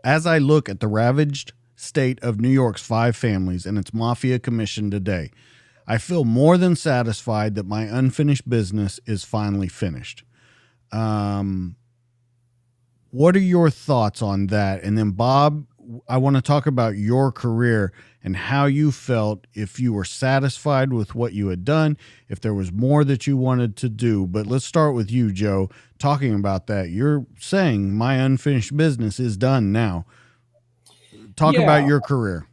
at the ravaged state of New York's five families and its mafia commission today, I feel more than satisfied that my unfinished business is finally finished. Um, what are your thoughts on that? And then, Bob, I want to talk about your career and how you felt, if you were satisfied with what you had done, if there was more that you wanted to do. But let's start with you, Joe, talking about that. You're saying my unfinished business is done now. Talk about Yeah, your career.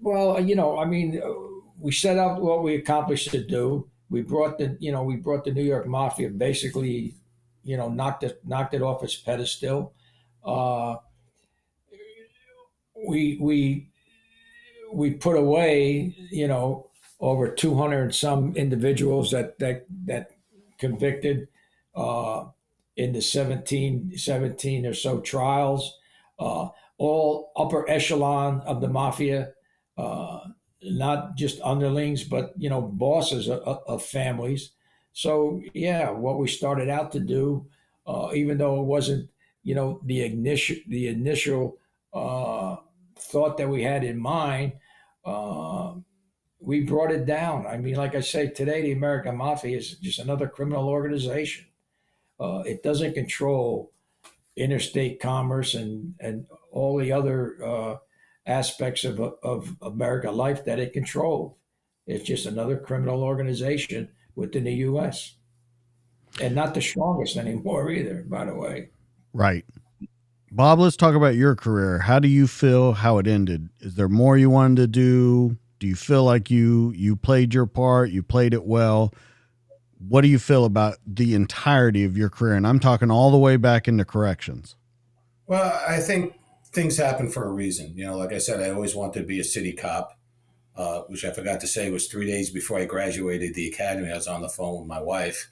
well, I mean, we set out what we accomplished to do. We brought the New York Mafia, basically, knocked it off its pedestal. Uh, we we we put away, over 200 and some individuals that convicted uh, in the 17 or so trials, uh, all upper echelon of the mafia, uh, not just underlings, but bosses of families. So yeah, what we started out to do, even though it wasn't, the initial thought that we had in mind, uh, we brought it down. I mean, like I say, today the American Mafia is just another criminal organization. It doesn't control interstate commerce and all the other aspects of American life that it controlled. It's just another criminal organization within the U.S. and not the strongest anymore either, by the way. Right. Bob, let's talk about your career. How do you feel how it ended? Is there more you wanted to do? Do you feel like you played your part, you played it well? What do you feel about the entirety of your career? And I'm talking all the way back into corrections. Well, I think things happen for a reason. Like I said, I always wanted to be a city cop, which I forgot to say was 3 days before I graduated the academy. I was on the phone with my wife,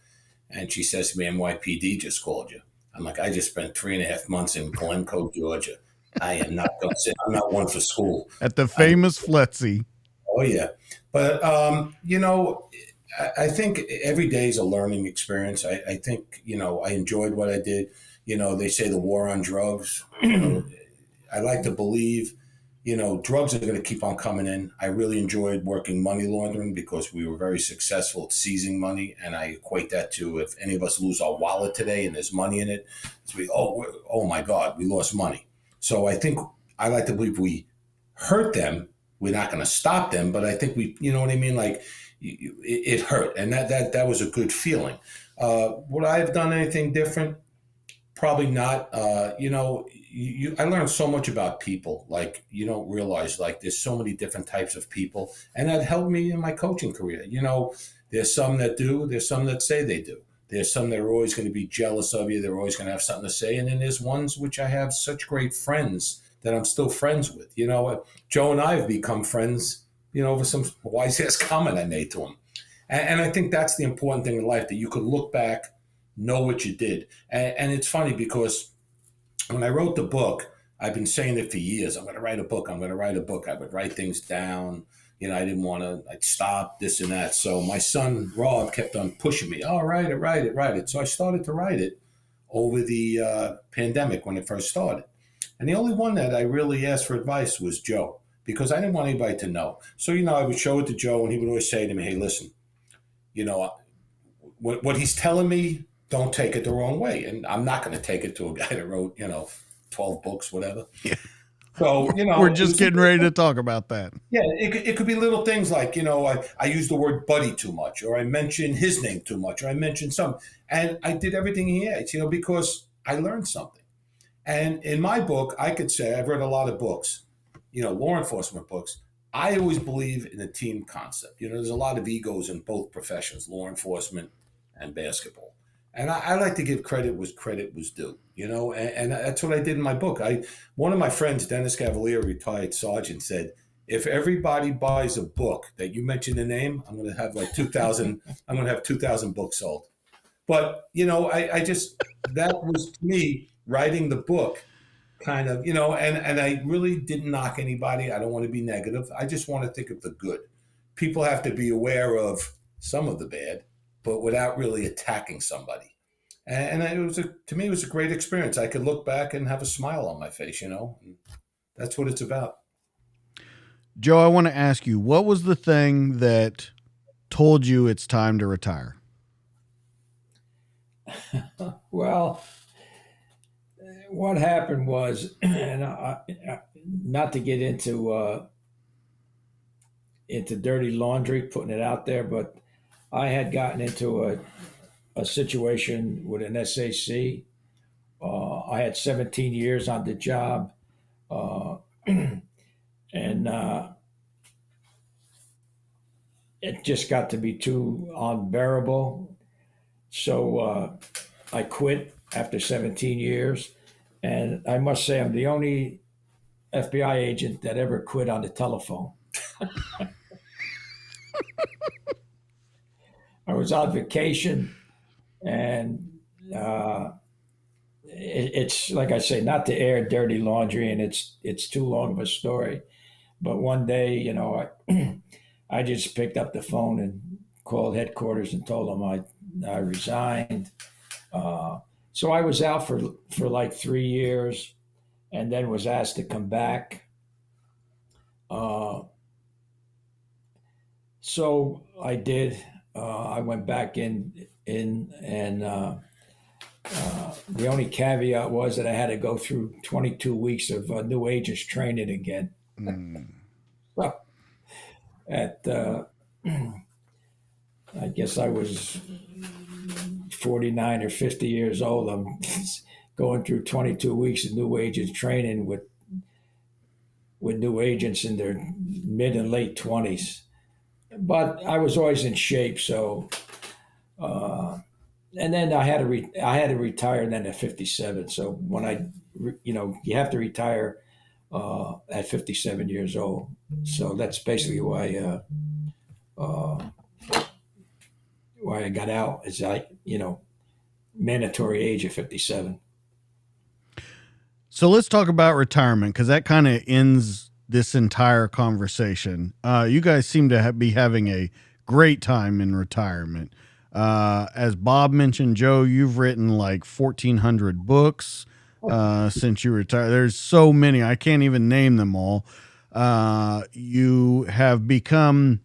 and she says to me, "NYPD just called you." I'm like, "I just spent 3.5 months in Glencoe, Georgia. I am not going to sit. I'm not one for school." At the famous Fletsy. Oh yeah, but I think every day is a learning experience. I think I enjoyed what I did. They say the war on drugs. I like to believe, drugs are going to keep on coming in. I really enjoyed working money laundering because we were very successful at seizing money, and I equate that to if any of us lose our wallet today and there's money in it, oh my God, we lost money. So I think I like to believe we hurt them. We're not going to stop them, but I think you know what I mean? Like it hurt, and that was a good feeling. Would I have done anything different? Probably not. I learned so much about people. Like you don't realize, like there's so many different types of people, and that helped me in my coaching career. There's some that do. There's some that say they do. There's some that are always going to be jealous of you. They're always going to have something to say, and then there's ones which I have such great friends that I'm still friends with. Joe and I have become friends. Over some wise ass comment I made to him, and I think that's the important thing in life, that you could look back, know what you did. And it's funny because when I wrote the book, I've been saying it for years. I'm going to write a book. I'm going to write a book. I would write things down. I didn't want to, I'd stop this and that. So my son, Rob, kept on pushing me. Oh, write it. So I started to write it over the pandemic when it first started. And the only one that I really asked for advice was Joe, because I didn't want anybody to know. So, I would show it to Joe, and he would always say to me, "Hey, listen, what he's telling me, don't take it the wrong way." And I'm not going to take it to a guy that wrote, 12 books, whatever. Yeah. So, we're just getting ready to talk about that. Yeah, it could be little things like, I use the word buddy too much, or I mention his name too much, or I mention some. And I did everything he asked, because I learned something. And in my book, I could say I've read a lot of books, law enforcement books. I always believe in the team concept. There's a lot of egos in both professions, law enforcement and basketball. And I like to give credit was due, and that's what I did in my book. One of my friends, Dennis Cavalier, retired sergeant, said, "If everybody buys a book that you mention the name, I'm going to have like 2,000. I'm going to have 2,000 books sold." But I just, that was to me writing the book, kind of, and I really didn't knock anybody. I don't want to be negative. I just want to think of the good. People have to be aware of some of the bad, but without really attacking somebody. And to me, it was a great experience. I could look back and have a smile on my face, and that's what it's about. Joe, I want to ask you, what was the thing that told you it's time to retire? Well, what happened was, and not to get into dirty laundry, putting it out there, but I had gotten into a situation with an SAC. I had 17 years on the job, and it just got to be too unbearable. So I quit after 17 years. And I must say, I'm the only FBI agent that ever quit on the telephone. I was on vacation, and it's like I say, not to air dirty laundry, and it's too long of a story. But one day, I just picked up the phone and called headquarters and told them I resigned. So I was out for like 3 years, and then was asked to come back. So I did. I went back in, and the only caveat was that I had to go through 22 weeks of new agents training again. Mm. So at I guess I was 49 or 50 years old. I'm going through 22 weeks of new agents training with new agents in their mid and late 20s. But I was always in shape, so uh, and then I had to retire then at 57. So when you have to retire at 57 years old. So that's basically uh, why I got out. Is mandatory age of 57. So let's talk about retirement because that kind of ends this entire conversation. You guys seem to be having a great time in retirement. As Bob mentioned, Joe, you've written like 1,400 books since you retired. There's so many, I can't even name them all. You have become,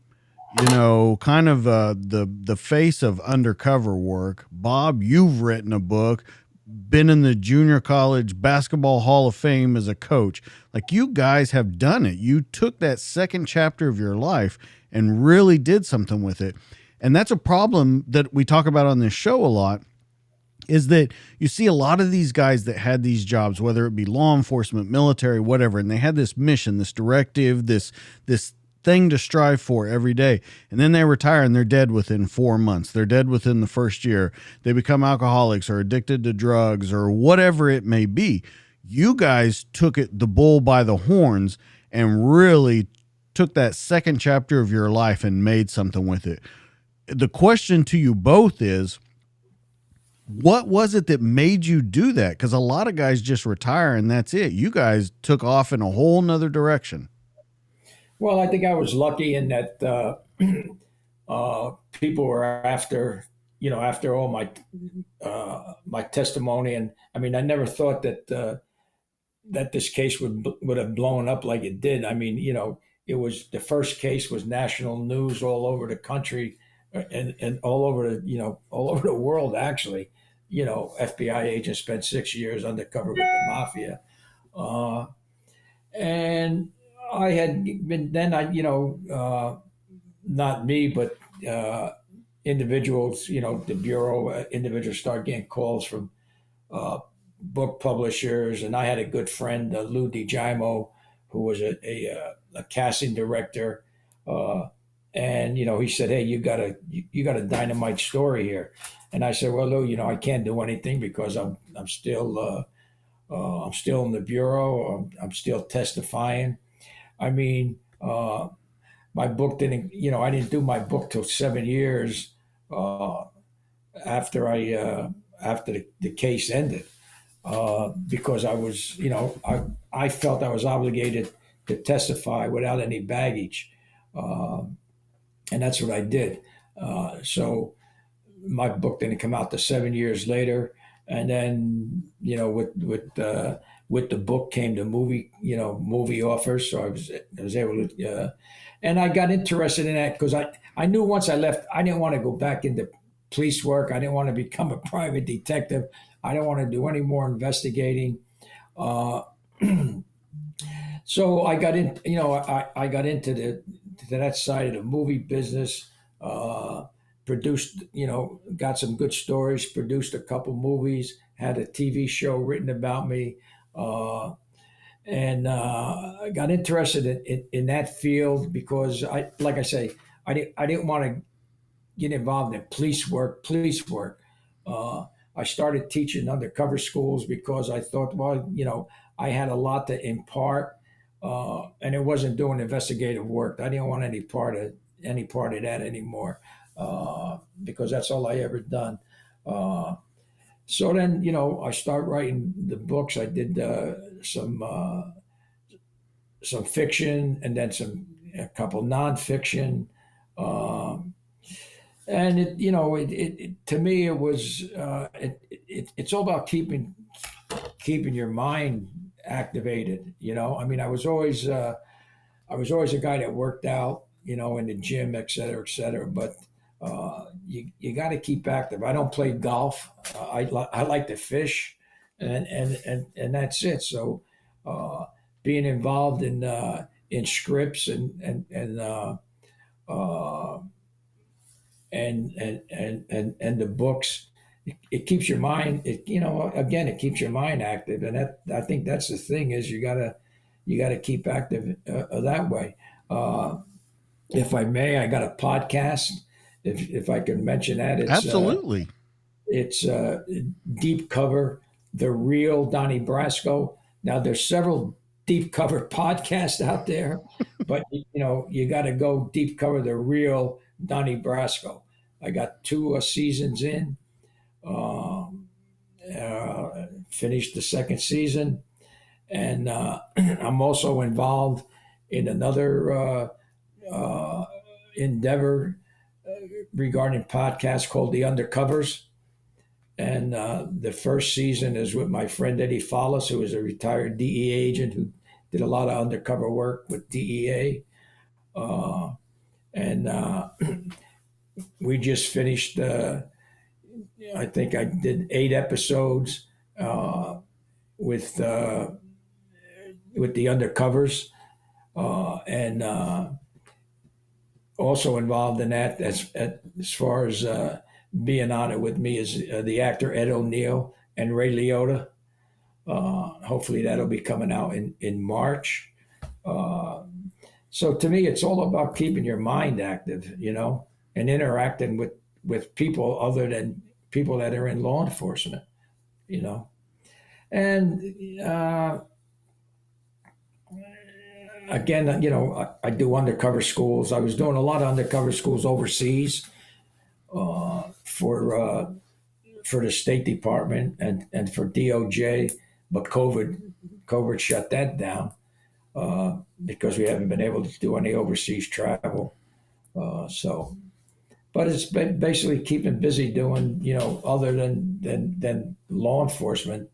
kind of the face of undercover work. Bob, you've written a book, been in the Junior College Basketball Hall of Fame as a coach. Like, you guys have done it. You took that second chapter of your life and really did something with it. And that's a problem that we talk about on this show a lot, is that you see a lot of these guys that had these jobs, whether it be law enforcement, military, whatever, and they had this mission, this directive, this thing to strive for every day. And then they retire and they're dead within 4 months. They're dead within the first year. They become alcoholics or addicted to drugs or whatever it may be. You guys took the bull by the horns and really took that second chapter of your life and made something with it. The question to you both is, what was it that made you do that? Because a lot of guys just retire and that's it. You guys took off in a whole nother direction. Well, I think I was lucky in that people were after all my testimony, and I mean, I never thought that this case would have blown up like it did. I mean, it was the first case was national news all over the country, and all over the world actually. FBI agents spent 6 years undercover with the mafia, uh, and I had been then not me but individuals, the bureau individuals start getting calls from uh, book publishers, and I had a good friend, Lou DiGiamo, who was a casting director, uh, and he said, "Hey, you got a dynamite story here," and I said, "Well, Lou, I can't do anything because I'm still in the bureau. I'm still testifying. I mean, my book didn't, I didn't do my book till 7 years uh, after the case ended." Because I was, I felt I was obligated to testify without any baggage, uh, and that's what I did. So my book didn't come out to 7 years later, and then with the book came the movie offers. So I was able to, and I got interested in that because I knew once I left, I didn't want to go back into police work. I didn't want to become a private detective. I didn't want to do any more investigating. Uh, so I got in, I got into to that side of the movie business. Produced, got some good stories. Produced a couple movies. Had a TV show written about me, and I got interested in that field because like I say, I didn't want to get involved in police work. Uh, I started teaching undercover schools because I thought, well, I had a lot to impart, and it wasn't doing investigative work. I didn't want any part of that anymore, because that's all I ever done. Uh, so then, I started writing the books. I did some fiction and then a couple nonfiction. Um, and to me it was it's all about keeping your mind activated. I mean, I was always a guy that worked out. in the gym, et cetera, et cetera. But you got to keep active. I don't play golf. I like to fish, and that's it. So being involved in scripts uh, and the books, it keeps your mind. Again, it keeps your mind active, and I think that's the thing is you gotta keep active that way. Uh, if I may, I got a podcast. If I could mention that, Absolutely. it's Deep Cover, the real Donnie Brasco. Now there's several deep cover podcasts out there, but you got to go deep cover the real Donnie Brasco. I got two seasons in, finished the second season, and I'm also involved in another endeavor regarding podcasts called the Undercovers. And the first season is with my friend Eddie Follis, who is a retired DEA agent who did a lot of undercover work with DEA. And we just finished, I think I did 8 episodes with the Undercovers. And also involved in that as far as being on it with me is the actor Ed O'Neill and Ray Liotta. Hopefully that'll be coming out in March. So to me, it's all about keeping your mind active, and interacting with people other than people that are in law enforcement, And again, I do undercover schools. I was doing a lot of undercover schools overseas for the State Department and for DOJ, but COVID shut that down because we haven't been able to do any overseas travel. But it's been basically keeping busy doing other than law enforcement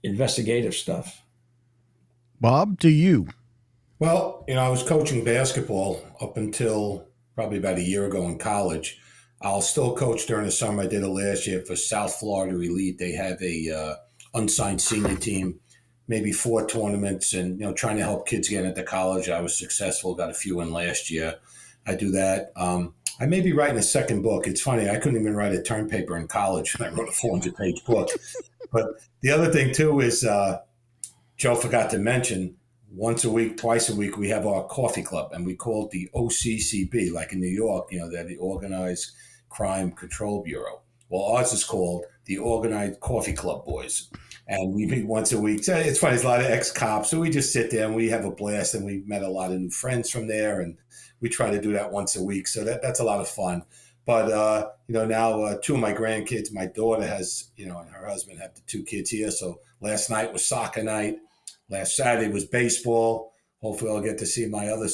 investigative stuff. Bob, to you. Well, I was coaching basketball up until probably about a year ago in college. I'll still coach during the summer. I did it last year for South Florida Elite. They have a unsigned senior team, maybe 4 tournaments, and trying to help kids get into college. I was successful, got a few in last year. I do that. I may be writing a second book. It's funny, I couldn't even write a term paper in college, and I wrote a 400-page book. But the other thing too is Joe forgot to mention. Once a week, twice a week, we have our coffee club, and we call it the OCCB, like in New York, they're the Organized Crime Control Bureau. Well, ours is called the Organized Coffee Club Boys. And we meet once a week. So it's funny, there's a lot of ex-cops. So we just sit there and we have a blast, and we've met a lot of new friends from there. And we try to do that once a week. So that's a lot of fun. But, now 2 of my grandkids, my daughter has, and her husband have the 2 kids here. So last night was soccer night. Last Saturday was baseball. Hopefully I'll get to see my other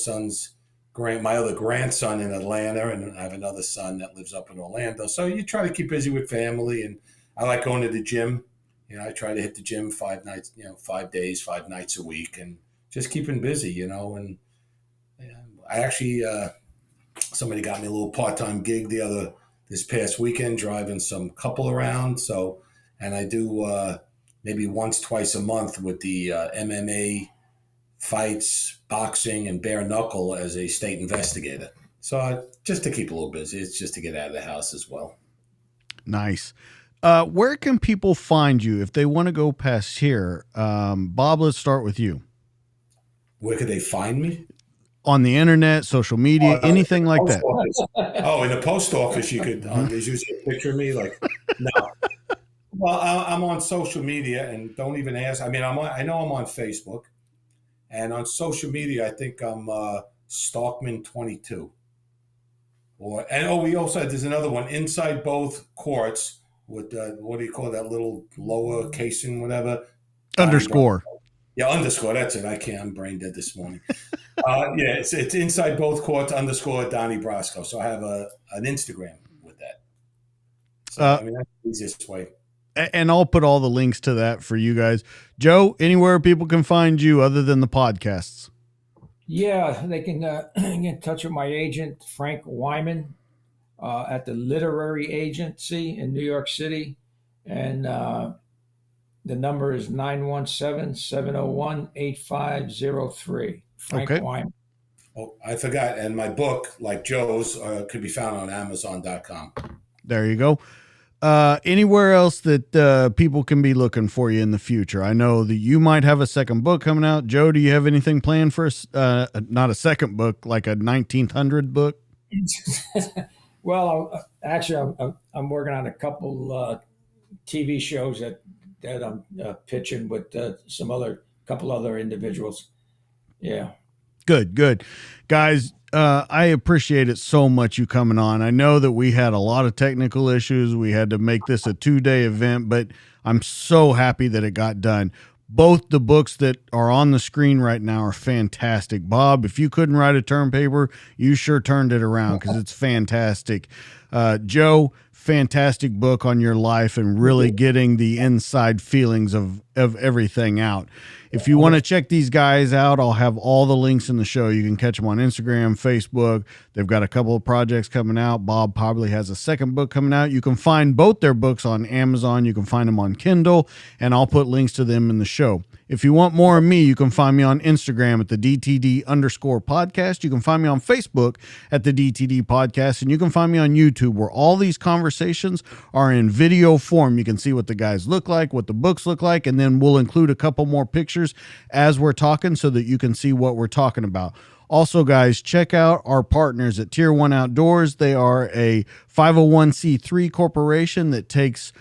grandson in Atlanta, and I have another son that lives up in Orlando. So you try to keep busy with family, and I like going to the gym. I try to hit the gym 5 nights, 5 days, 5 nights a week, and just keeping busy, and I actually, somebody got me a little part-time gig this past weekend, driving some couple around. So, and I do, maybe once, twice a month with the MMA fights, boxing, and bare knuckle as a state investigator. So just to keep a little busy, it's just to get out of the house as well. Nice. Where can people find you if they want to go past here? Bob, let's start with you. Where could they find me? On the internet, social media, anything like that. Oh, in the post office, you could, there's usually a picture of me. No. Well, I'm on social media, and don't even ask. I mean, I know I'm on Facebook, and on social media, I think I'm Starkman 22. We also there's another one, Inside Both Courts with what do you call that little lower casing, whatever? Underscore. Yeah, underscore. That's it. I'm brain dead this morning. It's Inside Both Courts _ Donnie Brasco. So I have an Instagram with that. So that's the easiest way. And I'll put all the links to that for you guys. Joe, anywhere people can find you other than the podcasts? Yeah, they can get in touch with my agent, Frank Wyman, at the Literary Agency in New York City. And the number is 917-701-8503. Frank Okay. Wyman. Oh, I forgot. And my book, like Joe's, could be found on Amazon.com. There you go. Anywhere else that people can be looking for you in the future? I know that you might have a second book coming out. Joe, do you have anything planned for not a second book, like a 1900 book? Well, actually, I'm working on a couple TV shows that I'm pitching with couple other individuals. Yeah. Good. Guys, I appreciate it so much you coming on. I know that we had a lot of technical issues. We had to make this a 2-day event, but I'm so happy that it got done. Both the books that are on the screen right now are fantastic. Bob, if you couldn't write a term paper, you sure turned it around because it's fantastic. Joe, fantastic book on your life and really getting the inside feelings of everything out. If you want to check these guys out, I'll have all the links in the show. You can catch them on Instagram, Facebook. They've got a couple of projects coming out. Bob probably has a second book coming out. You can find both their books on Amazon. You can find them on Kindle, and I'll put links to them in the show. If you want more of me, you can find me on Instagram at the DTD_podcast. You can find me on Facebook at the DTD podcast, and you can find me on YouTube where all these conversations are in video form. You can see what the guys look like, what the books look like, and then we'll include a couple more pictures as we're talking so that you can see what we're talking about. Also, guys, check out our partners at Tier 1 Outdoors. They are a 501c3 corporation that takes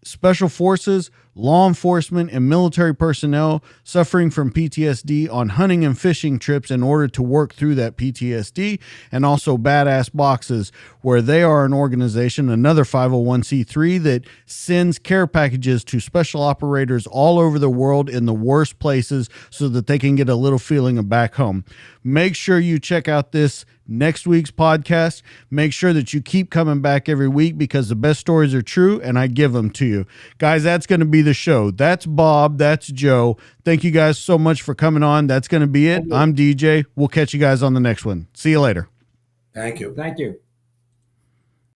special forces, law enforcement, and military personnel suffering from PTSD on hunting and fishing trips in order to work through that PTSD, and also Badass Boxes, where they are an organization, another 501c3, that sends care packages to special operators all over the world in the worst places so that they can get a little feeling of back home. Make sure you check out this next week's podcast. Make sure that you keep coming back every week because the best stories are true and I give them to you. Guys, that's going to be the show. That's Bob. That's Joe. Thank you guys so much for coming on. That's going to be it. I'm DJ. We'll catch you guys on the next one. See you later. Thank you. Thank you.